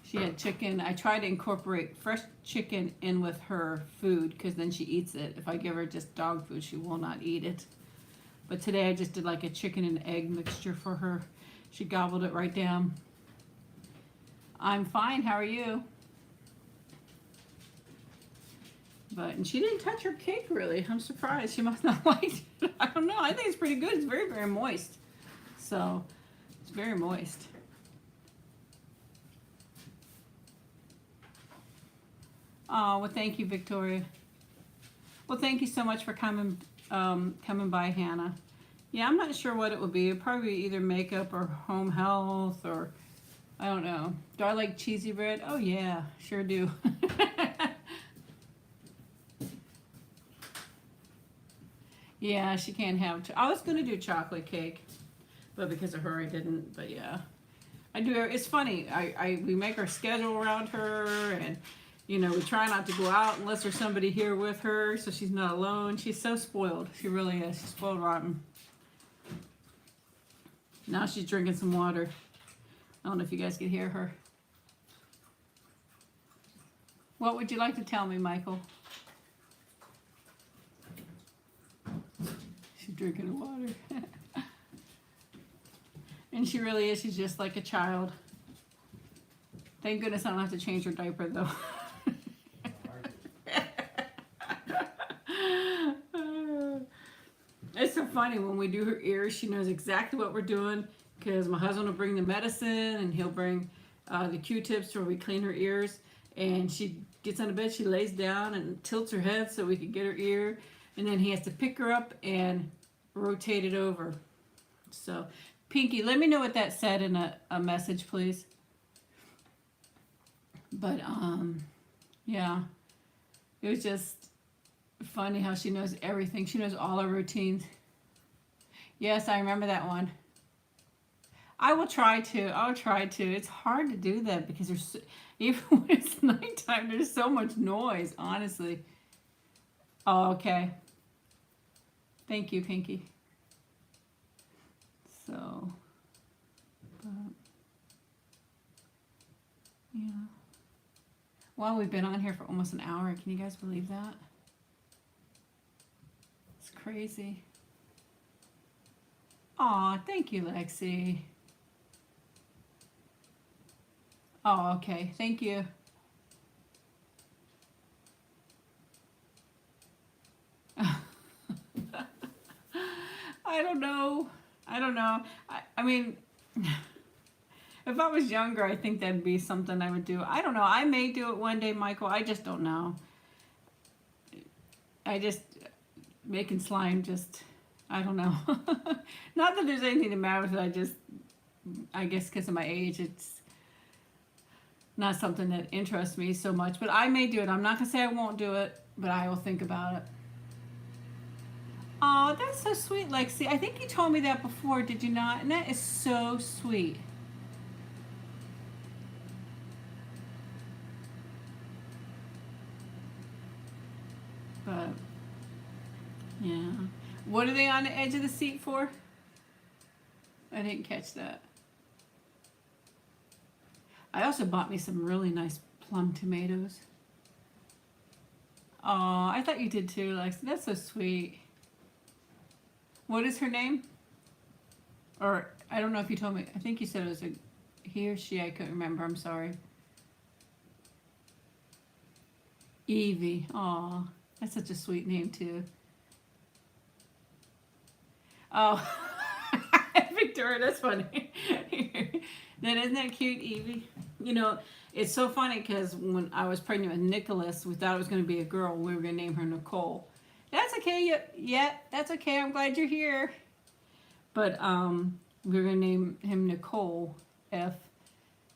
she had chicken. I try to incorporate fresh chicken in with her food because then she eats it. If I give her just dog food, she will not eat it. But today I just did like a chicken and egg mixture for her. She gobbled it right down. I'm fine. How are you? And she didn't touch her cake really. I'm surprised. She must not like it. I don't know. I think it's pretty good. It's very, very moist. So it's very moist. Oh, well, thank you, Victoria. Well, thank you so much for coming by, Hannah. Yeah, I'm not sure what it would be. It'd probably be either makeup or home health, or I don't know. Do I like cheesy bread? Oh yeah, sure do. Yeah, she can't have. I was gonna do chocolate cake, but because of her, I didn't. But yeah, I do. It's funny. We make our schedule around her, and you know, we try not to go out unless there's somebody here with her, so she's not alone. She's so spoiled. She really is. She's spoiled rotten. Now she's drinking some water. I don't know if you guys can hear her. What would you like to tell me, Michael? She's drinking water. And she really is. She's just like a child. Thank goodness I don't have to change her diaper, though. It's so funny when we do her ears. She knows exactly what we're doing because my husband will bring the medicine and he'll bring the Q-tips where we clean her ears. And she gets on the bed, she lays down and tilts her head so we can get her ear. And then he has to pick her up and rotate it over. So, Pinky, let me know what that said in a message, please. But, yeah, it was just funny how she knows everything. She knows all our routines. Yes, I remember that one. I will try to. I'll try to. It's hard to do that because there's even when it's nighttime, there's so much noise. Honestly. Oh, okay. Thank you, Pinky. So, but, yeah. Well, we've been on here for almost an hour. Can you guys believe that? It's crazy. Aw, thank you, Lexi. Oh, okay. Thank you. I don't know. I don't know. I mean, if I was younger, I think that'd be something I would do. I don't know. I may do it one day, Michael. I just don't know. I just, making slime just, I don't know. Not that there's anything the matter with it. I guess because of my age, it's not something that interests me so much. But I may do it. I'm not going to say I won't do it, but I will think about it. Oh, that's so sweet, Lexi. I think you told me that before, did you not? And that is so sweet. But, yeah. What are they on the edge of the seat for? I didn't catch that. I also bought me some really nice plum tomatoes. Oh, I thought you did too, Lexi. That's so sweet. What is her name? Or, I don't know if you told me. I think you said it was a he or she. I couldn't remember. I'm sorry. Evie. Aw, that's such a sweet name, too. Oh, Victoria, that's funny. Then isn't that cute, Evie? You know, it's so funny because when I was pregnant with Nicholas, we thought it was going to be a girl. We were going to name her Nicole. That's okay. Yeah, that's okay. I'm glad you're here. But we were going to name him Nicole if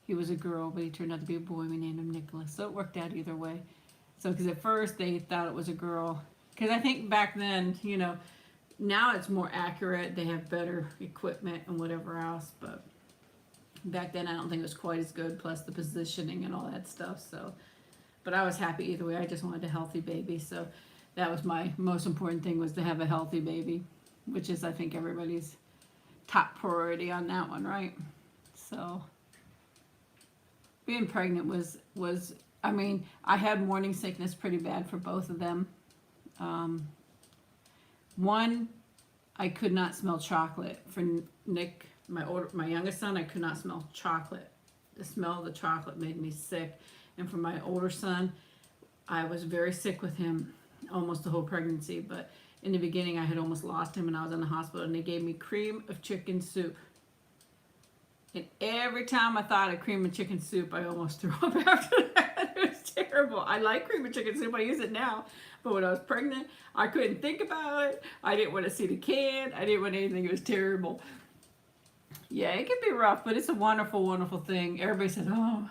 he was a girl, but he turned out to be a boy. We named him Nicholas. So it worked out either way. So, because at first they thought it was a girl. Because I think back then, you know, now it's more accurate. They have better equipment and whatever else. But back then I don't think it was quite as good. Plus the positioning and all that stuff. So, but I was happy either way. I just wanted a healthy baby. So that was my most important thing, was to have a healthy baby, which is, I think, everybody's top priority on that one, right? So being pregnant was I mean, I had morning sickness pretty bad for both of them. One, I could not smell chocolate. For Nick, my youngest son, I could not smell chocolate. The smell of the chocolate made me sick. And for my older son, I was very sick with him almost the whole pregnancy. But in the beginning, I had almost lost him, and I was in the hospital, and they gave me cream of chicken soup. And every time I thought of cream of chicken soup, I almost threw up after that. It was terrible. I like cream of chicken soup. I use it now. But when I was pregnant, I couldn't think about it. I didn't want to see the can. I didn't want anything. It was terrible. Yeah, it can be rough, but it's a wonderful, wonderful thing. Everybody says, oh,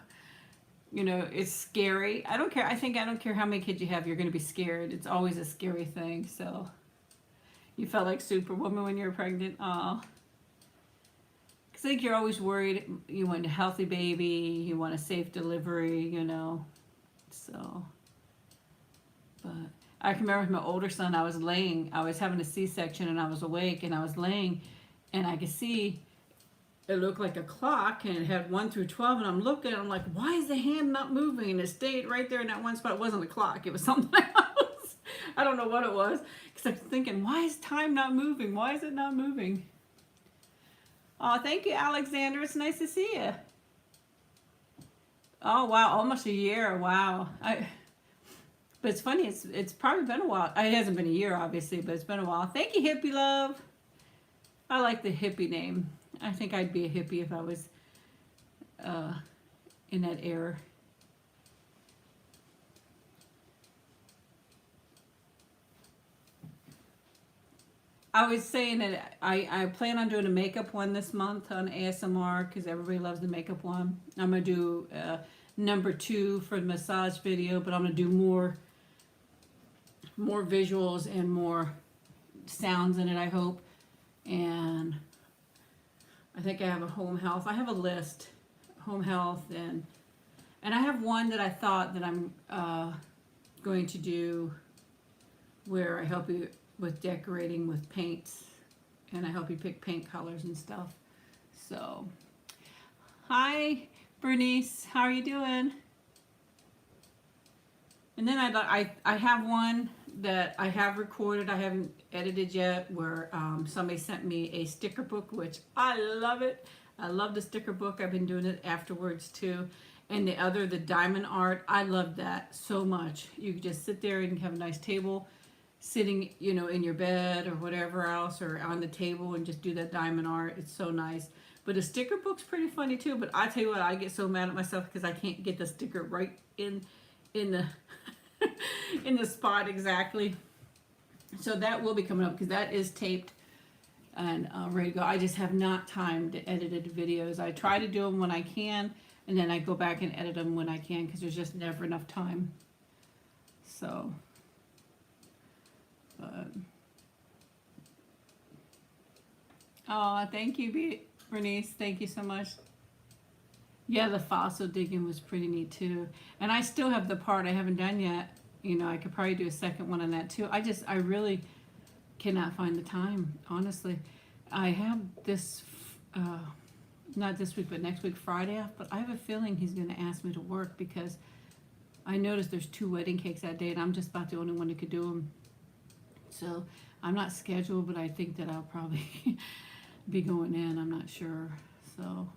you know, it's scary. I don't care. I don't care how many kids you have, you're going to be scared. It's always a scary thing. So you felt like Superwoman when you were pregnant. Aw. Because I think you're always worried. You want a healthy baby. You want a safe delivery, you know. So, but I can remember with my older son, I was having a C-section, and I was awake, and I was laying, and I could see it looked like a clock, and it had 1 through 12, and I'm looking, and I'm like, why is the hand not moving? And it stayed right there in that one spot. It wasn't a clock. It was something else. I don't know what it was, because I was thinking, why is time not moving? Why is it not moving? Oh, thank you, Alexander. It's nice to see you. Oh, wow. Almost a year. Wow. But it's funny. It's probably been a while. It hasn't been a year, obviously, but it's been a while. Thank you, Hippie Love. I like the hippie name. I think I'd be a hippie if I was in that era. I was saying that I plan on doing a makeup one this month on ASMR because everybody loves the makeup one. I'm going to do number 2 for the massage video, but I'm going to do more visuals and more sounds in it, I hope. And I think I have a home health. I have a list, home health, and I have one that I thought that I'm going to do where I help you with decorating with paints, and I help you pick paint colors and stuff. So, hi, Bernice, how are you doing? And then I have one that I have recorded, I haven't edited yet, where somebody sent me a sticker book, which I love it. I love the sticker book. I've been doing it afterwards too. And the diamond art, I love that so much. You can just sit there and have a nice table, sitting, you know, in your bed or whatever else, or on the table, and just do that diamond art. It's so nice. But the sticker book's pretty funny too. But I tell you what, I get so mad at myself because I can't get the sticker right in the in the spot exactly. So that will be coming up because that is taped and ready to go. I just have not time to edit the videos. I try to do them when I can, and then I go back and edit them when I can because there's just never enough time. So, oh, thank you, Bernice. Thank you so much. Yeah, the fossil digging was pretty neat too. And I still have the part I haven't done yet. You know, I could probably do a second one on that too. I really cannot find the time, honestly. I have this, not this week, but next week, Friday off. But I have a feeling he's going to ask me to work because I noticed there's 2 wedding cakes that day, and I'm just about the only one that could do them. So I'm not scheduled, but I think that I'll probably be going in. I'm not sure. So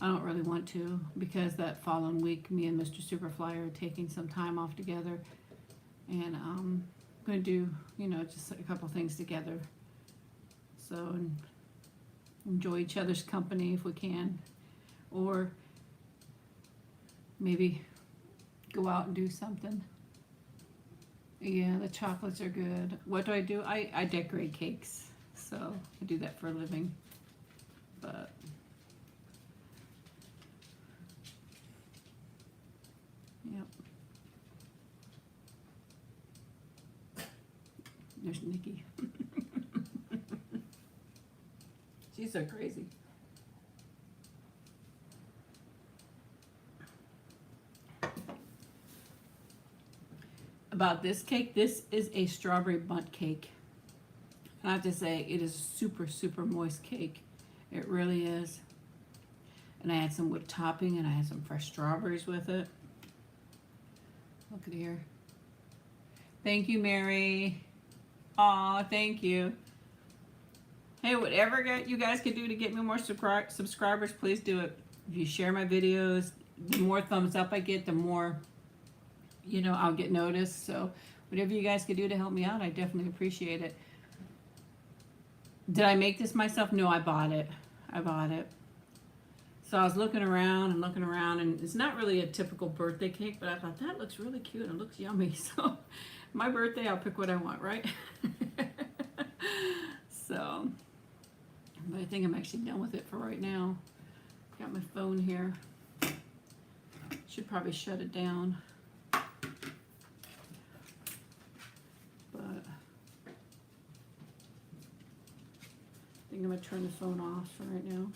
I don't really want to, because that following week, me and Mr. SuperFly are taking some time off together, and I'm going to do, you know, just a couple things together. So, and enjoy each other's company if we can, or maybe go out and do something. Yeah, the chocolates are good. What do? I decorate cakes, so I do that for a living, but yep. There's Nikki. She's so crazy. About this cake, this is a strawberry bundt cake. And I have to say, it is super, super moist cake. It really is. And I had some whipped topping, and I had some fresh strawberries with it. Look at here. Thank you, Mary. Aw, thank you. Hey, whatever you guys can do to get me more subscribers, please do it. If you share my videos, the more thumbs up I get, the more, you know, I'll get noticed. So whatever you guys can do to help me out, I definitely appreciate it. Did I make this myself? No, I bought it. I bought it. So I was looking around, and it's not really a typical birthday cake, but I thought that looks really cute and looks yummy. So my birthday, I'll pick what I want, right? So, but I think I'm actually done with it for right now. Got my phone here. Should probably shut it down. But I think I'm going to turn the phone off for right now.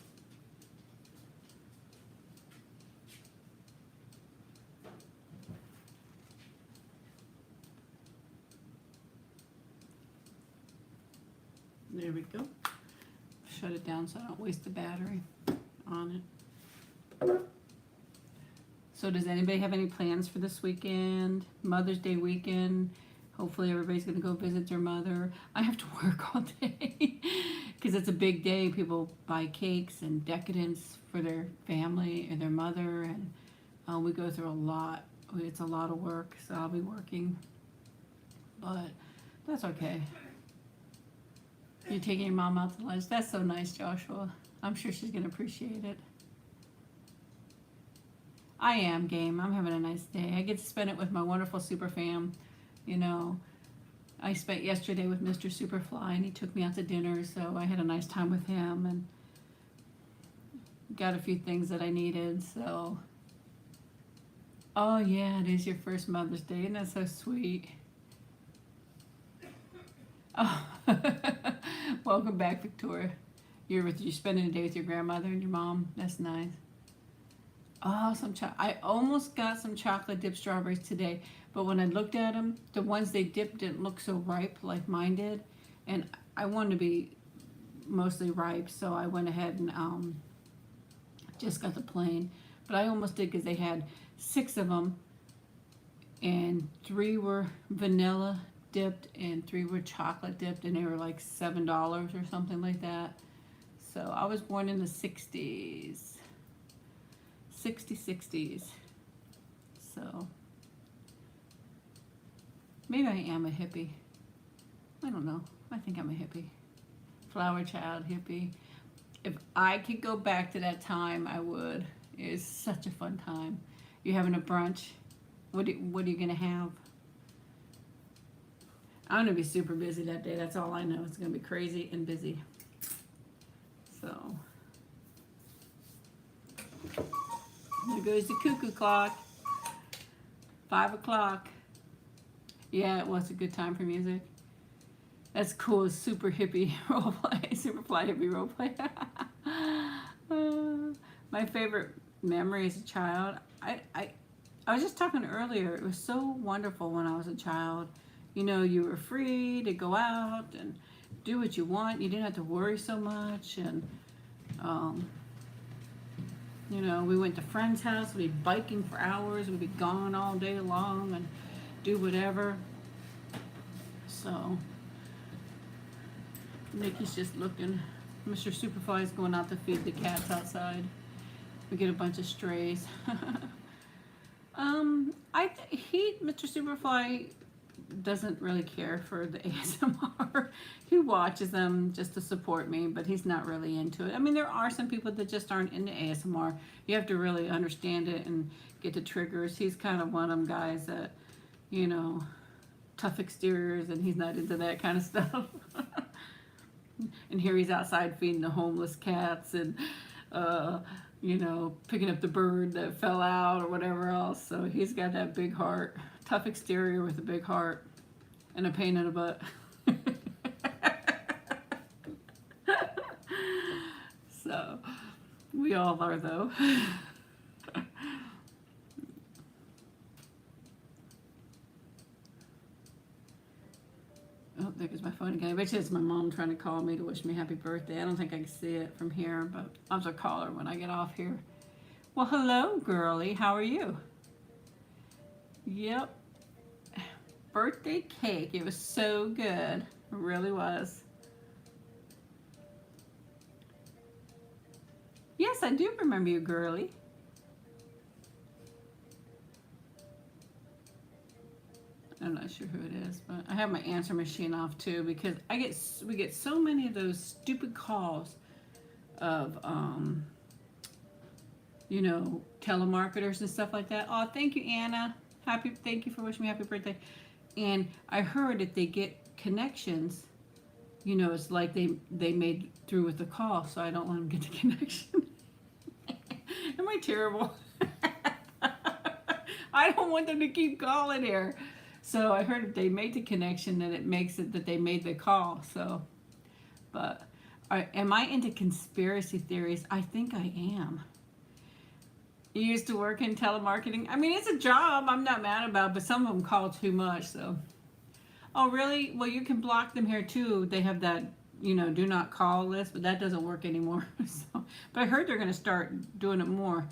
There we go. Shut it down so I don't waste the battery on it. So does anybody have any plans for this weekend? Mother's Day weekend. Hopefully everybody's going to go visit their mother. I have to work all day because it's a big day. People buy cakes and decadents for their family and their mother, and we go through a lot. It's a lot of work, so I'll be working. But that's okay. You're taking your mom out to lunch. That's so nice, Joshua. I'm sure she's going to appreciate it. I am game. I'm having a nice day. I get to spend it with my wonderful SuperFam. You know, I spent yesterday with Mr. SuperFly, and he took me out to dinner, so I had a nice time with him and got a few things that I needed. So, oh yeah, it is your first Mother's Day, and that's so sweet. Oh, welcome back, Victoria. you spending a day with your grandmother and your mom. That's nice. Oh, I almost got some chocolate dipped strawberries today, but when I looked at them, the ones they dipped didn't look so ripe like mine did, and I wanted to be mostly ripe, so I went ahead and just got the plain. But I almost did because they had 6 of them, and 3 were vanilla dipped and 3 were chocolate dipped, and they were like $7 or something like that. So I was born in the 60s. 60s. So maybe I am a hippie. I don't know. I think I'm a hippie. Flower child hippie. If I could go back to that time, I would. It's such a fun time. You're having a brunch. What are you gonna have? I'm gonna be super busy that day. That's all I know. It's gonna be crazy and busy. So there goes the cuckoo clock. 5 o'clock. Yeah, it was a good time for music. That's cool. Super hippie roleplay. SuperFly hippie roleplay. My favorite memory as a child. I was just talking earlier. It was so wonderful when I was a child. You know, you were free to go out and do what you want. You didn't have to worry so much. And you know, we went to friends' house. We'd be biking for hours. We'd be gone all day long and do whatever. So Nikki's just looking. Mr. Superfly is going out to feed the cats outside. We get a bunch of strays. Mr. Superfly doesn't really care for the ASMR. He watches them just to support me, but he's not really into it. I mean, there are some people that just aren't into ASMR. You have to really understand it and get the triggers. He's kind of one of them guys that, you know, tough exteriors, and he's not into that kind of stuff. And here he's outside feeding the homeless cats and, you know, picking up the bird that fell out or whatever else. So he's got that big heart. Tough exterior with a big heart and a pain in the butt. So we all are, though. Oh, there goes my phone again. I bet you it's my mom trying to call me to wish me happy birthday. I don't think I can see it from here, but I'll just call her when I get off here. Well, hello, girlie. How are you? Yep. Birthday cake. It was so good. It really was. Yes, I do remember you, girlie. I'm not sure who it is, but I have my answer machine off too because we get so many of those stupid calls of you know, telemarketers and stuff like that. Oh, thank you, Anna. Thank you for wishing me happy birthday. And I heard that they get connections, you know, it's like they made through with the call, so I don't let them get the connection. Am I terrible? I don't want them to keep calling here. So I heard if they made the connection, that it makes it that they made the call. So, but am I into conspiracy theories? I think I am. You used to work in telemarketing. I mean, it's a job I'm not mad about, but some of them call too much. So, oh really? Well, you can block them here too. They have that, you know, do not call list, but that doesn't work anymore. So, but I heard they're going to start doing it more.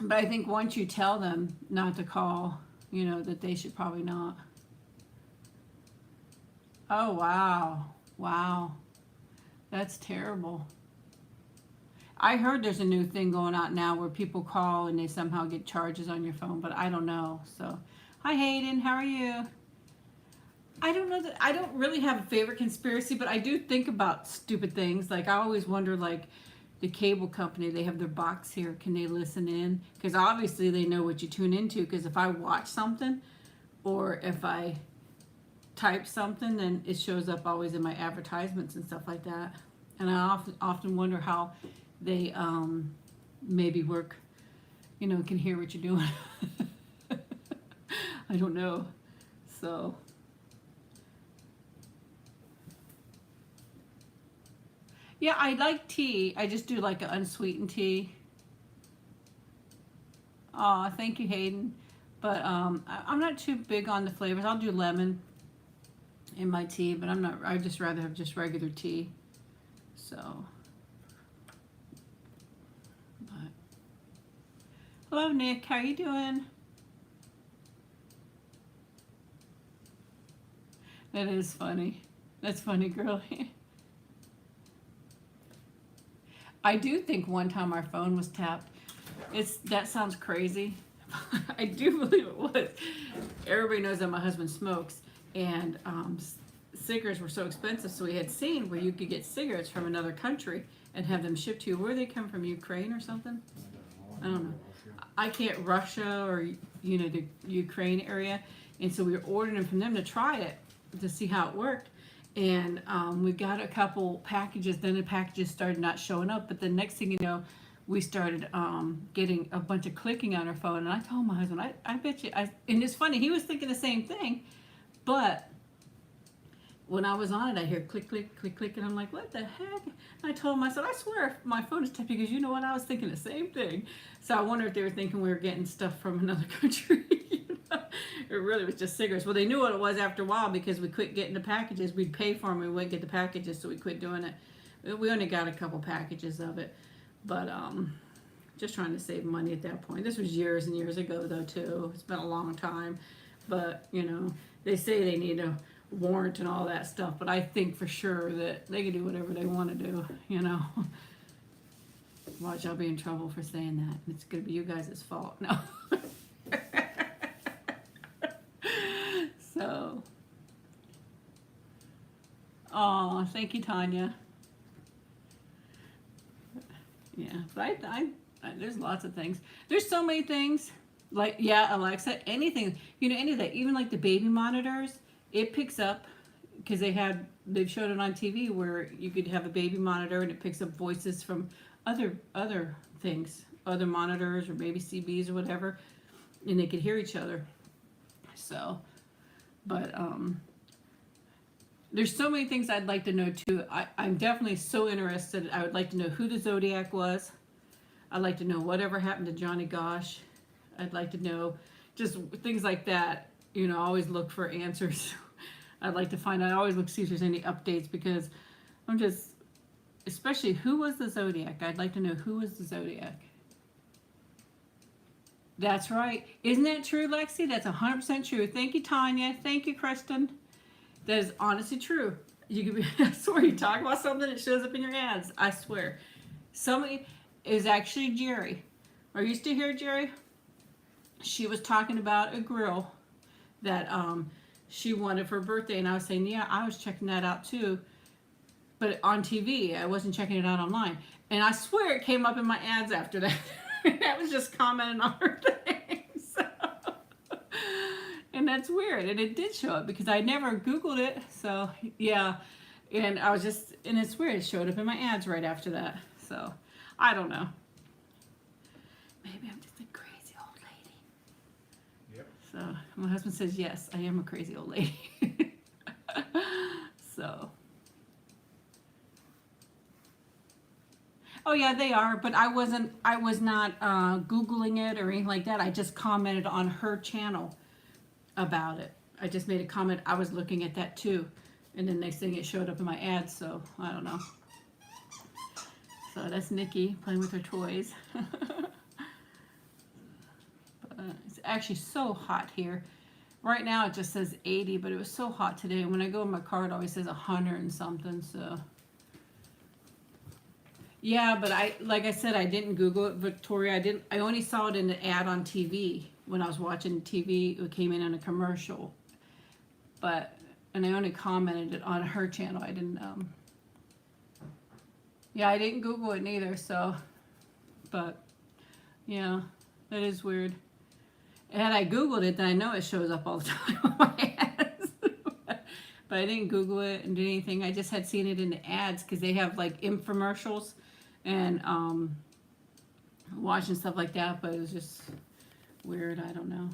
But I think once you tell them not to call, you know, that they should probably not. Oh, wow. Wow. That's terrible. I heard there's a new thing going out now where people call and they somehow get charges on your phone, but I don't know. So, hi Hayden, how are you? I don't know that I don't really have a favorite conspiracy, but I do think about stupid things. Like I always wonder, like the cable company, they have their box here. Can they listen in? Because obviously they know what you tune into. Because if I watch something, or if I type something, then it shows up always in my advertisements and stuff like that. And I often wonder how they maybe work, you know, can hear what you're doing. I don't know. So Yeah, I like tea. I just do like an unsweetened tea. Aw, thank you, Hayden. But I'm not too big on the flavors. I'll do lemon in my tea, but I'm not. I just rather have just regular tea. So, but hello, Nick. How you doing? That is funny. That's funny, girlie. I do think one time our phone was tapped. That sounds crazy. I do believe it was. Everybody knows that my husband smokes, and cigarettes were so expensive, so we had seen where you could get cigarettes from another country and have them shipped to you. Where they come from, Ukraine or something? I don't know. I can't, Russia or the Ukraine area, and so we were ordering them from them to try it to see how it worked. And we got a couple packages. Then the packages started not showing up. But the next thing you know, we started getting a bunch of clicking on our phone. And I told my husband, I bet you. And it's funny, he was thinking the same thing. But when I was on it, I hear click, click, click, click. And I'm like, what the heck? And I told him, I said, I swear my phone is tapped, because you know what? I was thinking the same thing. So I wonder if they were thinking we were getting stuff from another country. It really was just cigarettes. Well, they knew what it was after a while, because we quit getting the packages. We'd pay for them, we wouldn't get the packages, so we quit doing it. We only got a couple packages of it, but just trying to save money at that point. This was years and years ago, though, too. It's been a long time, but they say they need a warrant and all that stuff, but I think for sure that they can do whatever they want to do. Watch, I'll be in trouble for saying that. It's gonna be you guys' fault. No. So, oh, thank you, Tanya. Yeah, but I there's lots of things. There's so many things. Like, yeah, Alexa, anything, any of that, even like the baby monitors, it picks up, because they've showed it on TV where you could have a baby monitor and it picks up voices from other things, other monitors or maybe CBs or whatever, and they could hear each other. So, but there's so many things I'd like to know too. I'm definitely so interested. I would like to know who the Zodiac was. I'd like to know whatever happened to Johnny Gosh. I'd like to know just things like that. I always look for answers. I'd like to find out. I always look to see if there's any updates, because I'm just, especially who was the Zodiac. I'd like to know who was the Zodiac. That's right. Isn't that true, Lexi? That's 100% true. Thank you, Tanya. Thank you, Kristen. That is honestly true. You could be, I swear, you talk about something, it shows up in your ads. I swear. Somebody is actually Jerry. Are you still here, Jerry? She was talking about a grill that she wanted for her birthday, and I was saying, yeah, I was checking that out too, but on TV. I wasn't checking it out online. And I swear it came up in my ads after that. That was just commenting on her thing. So. And that's weird. And it did show up, because I never Googled it. So, yeah. And I was just, and it's weird. It showed up in my ads right after that. So, I don't know. Maybe I'm just a crazy old lady. Yep. So, my husband says, yes, I am a crazy old lady. So. Oh yeah, they are, but I was not Googling it or anything like that. I just commented on her channel about it. I just made a comment. I was looking at that too. And then next thing it showed up in my ads, so I don't know. So that's Nikki playing with her toys. But it's actually so hot here. Right now it just says 80, but it was so hot today. When I go in my car, it always says 100 and something, so. Yeah, but like I said, I didn't Google it, Victoria. I only saw it in an ad on TV. When I was watching TV, it came in a commercial. And I only commented it on her channel. I didn't, yeah, I didn't Google it neither, so, but, yeah, that is weird. And had I Googled it, then I know it shows up all the time on my ads. But I didn't Google it and do anything. I just had seen it in the ads, because they have, like, infomercials and watching stuff like that, but it was just weird. I don't know.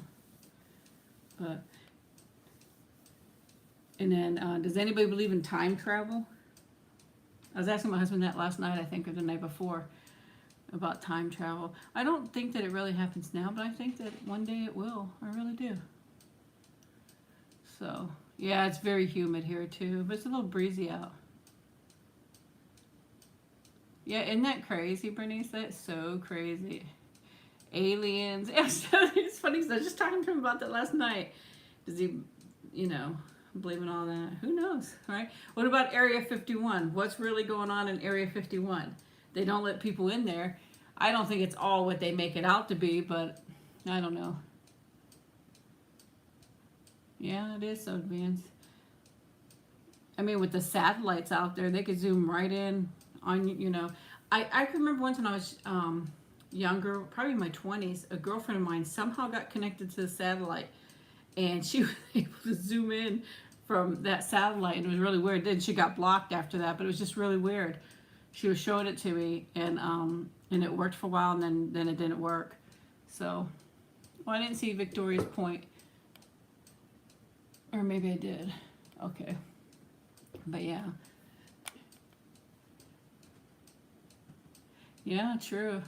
But, and then, does anybody believe in time travel? I was asking my husband that last night, I think, or the night before, about time travel. I don't think that it really happens now, but I think that one day it will. I really do. So, yeah, it's very humid here too, but it's a little breezy out. Yeah, isn't that crazy, Bernice? That's so crazy. Aliens. It's funny because I was just talking to him about that last night. Does he, believe in all that? Who knows, right? What about Area 51? What's really going on in Area 51? They don't let people in there. I don't think it's all what they make it out to be, but I don't know. Yeah, it is so advanced. I mean, with the satellites out there, they could zoom right in on, I can remember once when I was younger, probably in my 20s, a girlfriend of mine somehow got connected to the satellite, and she was able to zoom in from that satellite, and it was really weird. Then she got blocked after that, but it was just really weird. She was showing it to me, and it worked for a while, and then it didn't work. So, well, I didn't see Victoria's Point. Or maybe I did. Okay. But yeah. Yeah, true.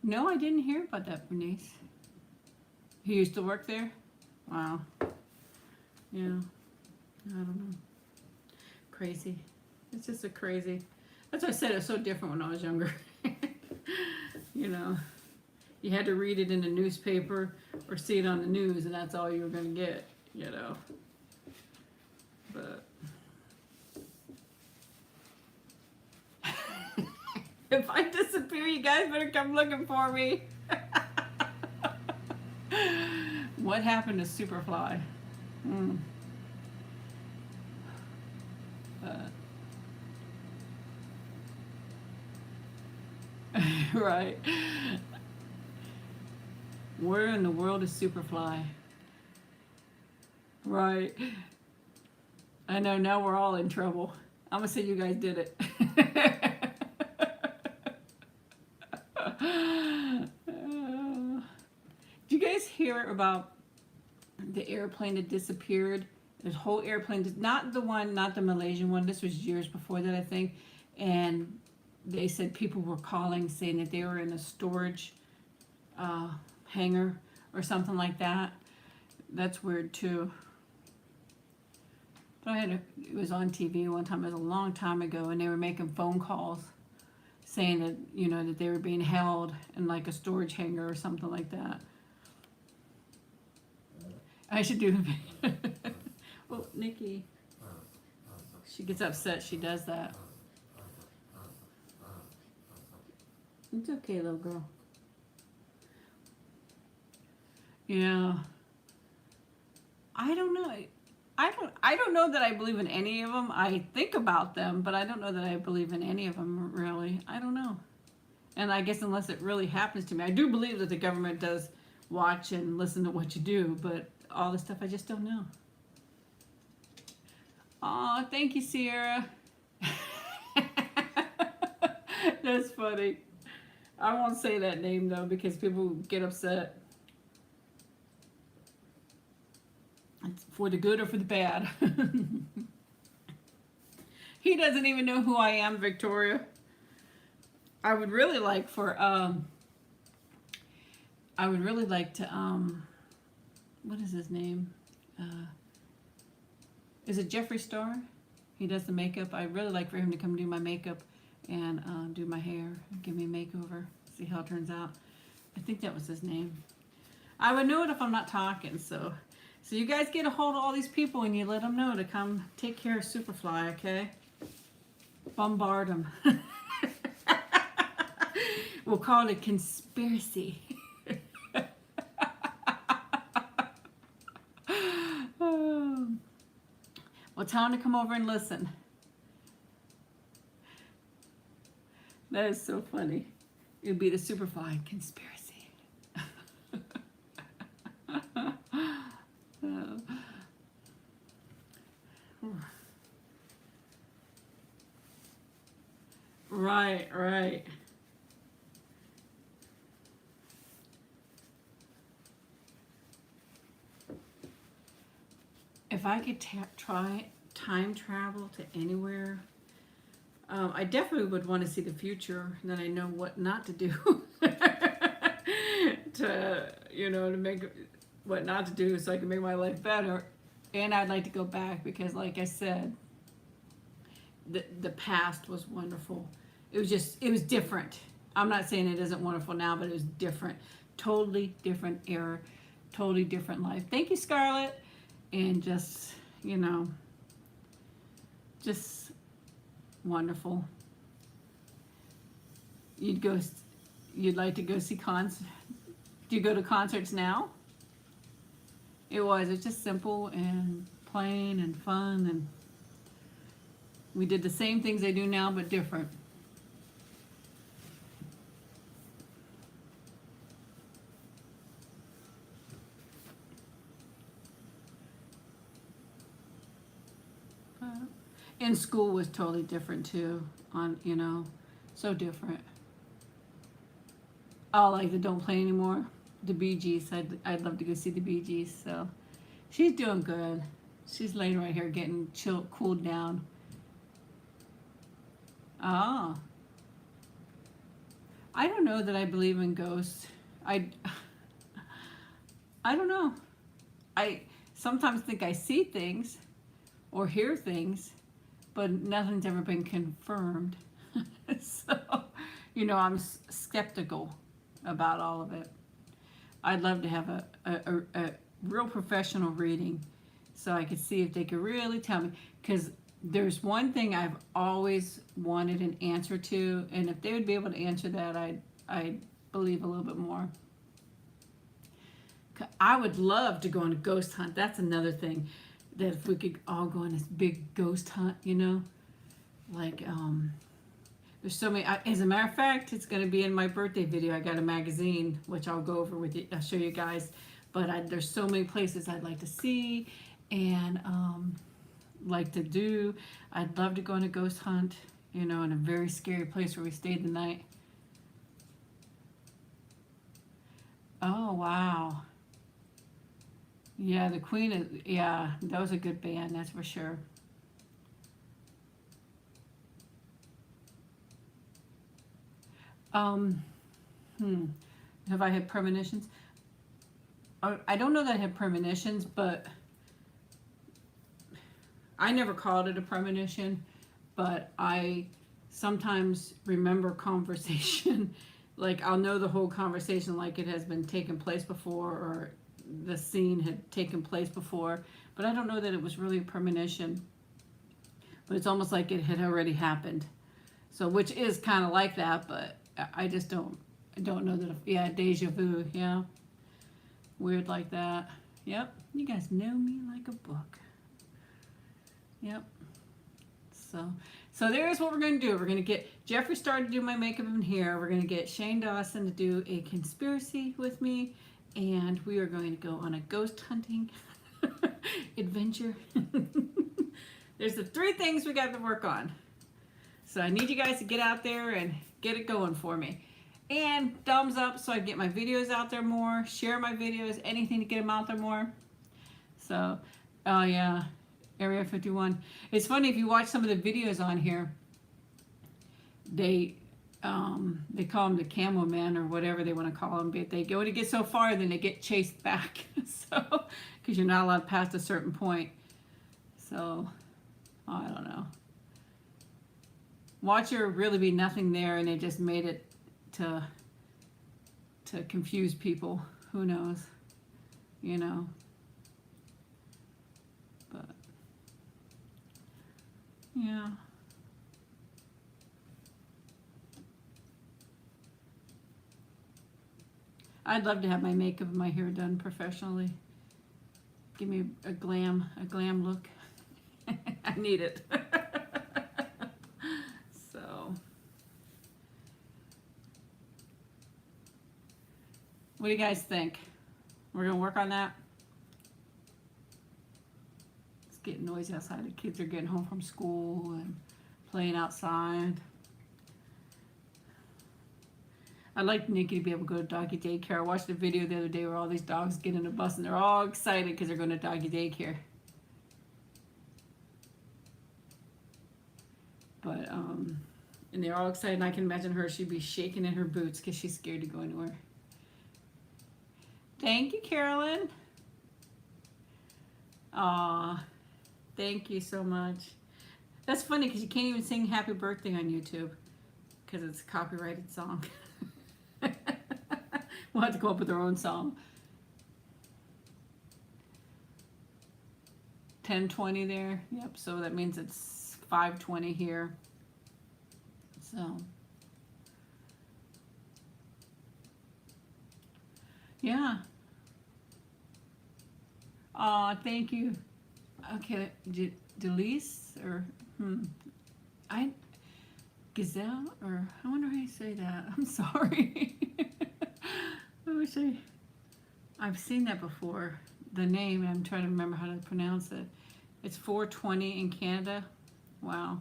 No, I didn't hear about that, Bernice. He used to work there? Wow. Yeah. I don't know. Crazy. It's just a crazy. That's why I said it was so different when I was younger. You had to read it in a newspaper or see it on the news, and that's all you were going to get, But if I disappear, you guys better come looking for me. What happened to SuperFly? Right. Where in the world is SuperFly? Right. I know, now we're all in trouble. I'm gonna say you guys did it. Do you guys hear about the airplane that disappeared? This whole airplane, not the Malaysian one. This was years before that, I think. And they said people were calling saying that they were in a storage hangar or something like that. That's weird too. But it was on TV one time. It was a long time ago, and they were making phone calls saying that that they were being held in like a storage hangar or something like that. I should do. Well, Nikki, she gets upset. She does that. It's okay, little girl. Yeah. I don't know. I don't know that I believe in any of them. I think about them, but I don't know that I believe in any of them, really. I don't know. And I guess unless it really happens to me. I do believe that the government does watch and listen to what you do, but all this stuff I just don't know. Aw, thank you, Sierra. That's funny. I won't say that name, though, because people get upset. It's for the good or for the bad. He doesn't even know who I am, Victoria. I would really like to, what is his name? Is it Jeffree Star? He does the makeup. I'd really like for him to come do my makeup and do my hair, give me a makeover, see how it turns out. I think that was his name. I would know it if I'm not talking, so you guys get a hold of all these people and you let them know to come take care of SuperFly, okay? Bombard them. We'll call it a conspiracy. Well, tell him to come over and listen. That is so funny. It would be the SuperFly conspiracy. Right. if I could try time travel to anywhere, I definitely would want to see the future, and then I know what not to do. To, you know, to make what not to do so I can make my life better. And I'd like to go back because, like I said, the past was wonderful. It was different. I'm not saying it isn't wonderful now, but it was different. Totally different era, totally different life. Thank you, Scarlett. And just, you know, just wonderful. You'd like to go see concerts. Do you go to concerts now? It's just simple and plain and fun, and we did the same things they do now, but different. And school was totally different too, you know, so different. Oh, like the Don't Play Anymore, the Bee Gees. I'd love to go see the Bee Gees. So she's doing good. She's laying right here getting cooled down. Oh, I don't know that I believe in ghosts. I don't know. I sometimes think I see things or hear things, but nothing's ever been confirmed. So, you know, I'm skeptical about all of it. I'd love to have a real professional reading so I could see if they could really tell me. Because there's one thing I've always wanted an answer to, and if they would be able to answer that, I'd believe a little bit more. I would love to go on a ghost hunt. That's another thing, that if we could all go on this big ghost hunt, you know, like there's so many. As a matter of fact, it's going to be in my birthday video. I got a magazine which I'll go over with you. I'll show you guys. But there's so many places I'd like to see and like to do. I'd love to go on a ghost hunt, you know, in a very scary place where we stayed the night. Oh wow. Yeah, the Queen is, yeah, that was a good band, that's for sure. Have I had premonitions? I don't know that I had premonitions, but I never called it a premonition, but I sometimes remember conversation. Like I'll know the whole conversation like it has been taken place before, or the scene had taken place before, but I don't know that it was really a premonition. But it's almost like it had already happened. So, which is kind of like that, but I just don't know that. Yeah, deja vu. Yeah, weird like that. Yep, you guys know me like a book. Yep. So there's what we're going to do. We're going to get Jeffree Star to do my makeup in here. We're going to get Shane Dawson to do a conspiracy with me. And we are going to go on a ghost hunting adventure. There's the 3 things we got to work on. So I need you guys to get out there and get it going for me. And thumbs up so I get my videos out there more. Share my videos, anything to get them out there more. So, oh yeah. Area 51. It's funny, if you watch some of the videos on here, they call them the camel men or whatever they want to call them, but they go to get so far, then they get chased back. So, because you're not allowed past a certain point. So, I don't know. Watch there really be nothing there, and they just made it to confuse people. Who knows? You know. But yeah. I'd love to have my makeup and my hair done professionally. Give me a glam look. I need it. So, what do you guys think? We're gonna work on that. It's getting noisy outside. The kids are getting home from school and playing outside. I'd like Nikki to be able to go to doggy daycare. I watched a video the other day where all these dogs get in a bus and they're all excited because they're going to doggy daycare. But, and they're all excited, and I can imagine her, she'd be shaking in her boots because she's scared to go anywhere. Thank you, Carolyn. Aw, thank you so much. That's funny because you can't even sing happy birthday on YouTube because it's a copyrighted song. We'll have to come up with our own song. 10:20 there. Yep, so that means it's 5:20 here. So, yeah. Thank you. Okay, Delise or I Gazelle or I wonder how you say that. I'm sorry. I wish I've seen that before. The name, I'm trying to remember how to pronounce it. It's 4:20 in Canada. Wow.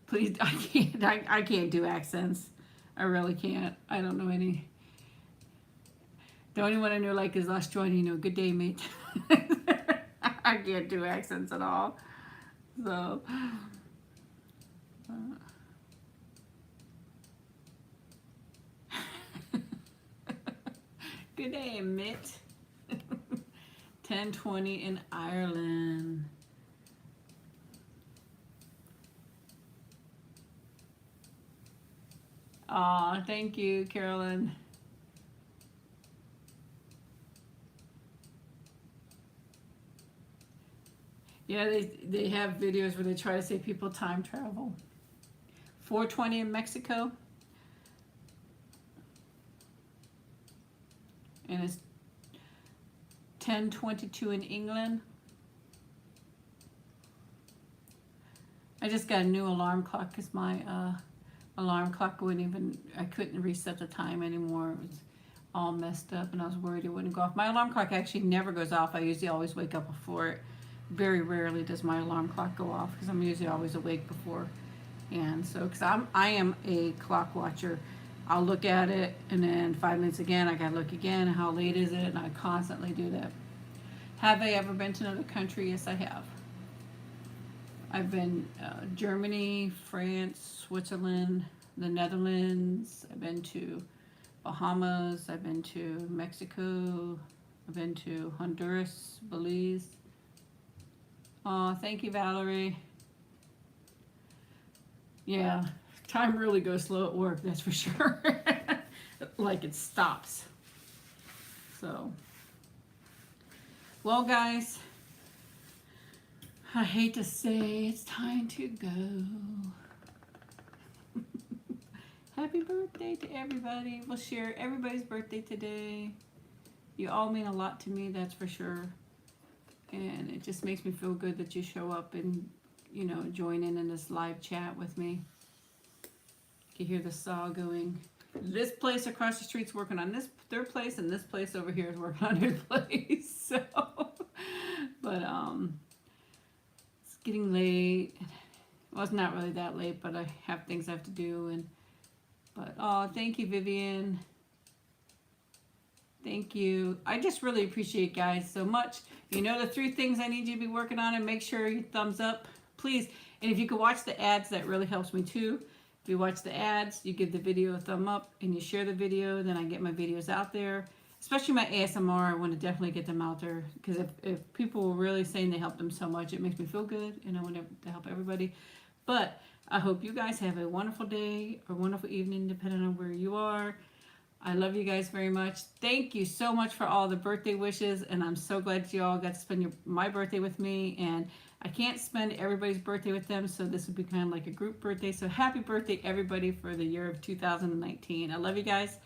Please, I can't do accents. I really can't. I don't know any. The only one I know like is Australian, good day, mate. I can't do accents at all. So, good day, mate. 10:20 in Ireland. Aw, thank you, Carolyn. Yeah, they have videos where they try to say people time travel. 4:20 in Mexico. And it's 10:22 in England. I just got a new alarm clock because my alarm clock I couldn't reset the time anymore. It was all messed up and I was worried it wouldn't go off. My alarm clock actually never goes off. I usually always wake up before it. Very rarely does my alarm clock go off because I'm usually always awake before. And so, because I am a clock watcher, I'll look at it and then 5 minutes again, I gotta look again, how late is it? And I constantly do that. Have I ever been to another country? Yes, I have. I've been Germany, France, Switzerland, the Netherlands. I've been to Bahamas. I've been to Mexico. I've been to Honduras, Belize. Oh, thank you, Valerie. Yeah, time really goes slow at work, that's for sure. Like it stops. So, well, guys, I hate to say it's time to go. Happy birthday to everybody. We'll share everybody's birthday today. You all mean a lot to me, that's for sure. And it just makes me feel good that you show up and, join in this live chat with me. You can hear the saw going. This place across the street's working on their place, and this place over here is working on their place. So, but it's getting late. Well, it's not really that late, but I have things I have to do. But thank you, Vivian. Thank you. I just really appreciate you guys so much. You know the 3 things I need you to be working on, and make sure you thumbs up, please. And if you could watch the ads, that really helps me too. If you watch the ads, you give the video a thumb up, and you share the video, then I get my videos out there. Especially my ASMR, I want to definitely get them out there. Because if people were really saying they helped them so much, it makes me feel good, and I want to help everybody. But I hope you guys have a wonderful day or wonderful evening, depending on where you are. I love you guys very much. Thank you so much for all the birthday wishes, and I'm so glad you all got to spend my birthday with me. And I can't spend everybody's birthday with them, so this would be kind of like a group birthday. So happy birthday, everybody, for the year of 2019. I love you guys.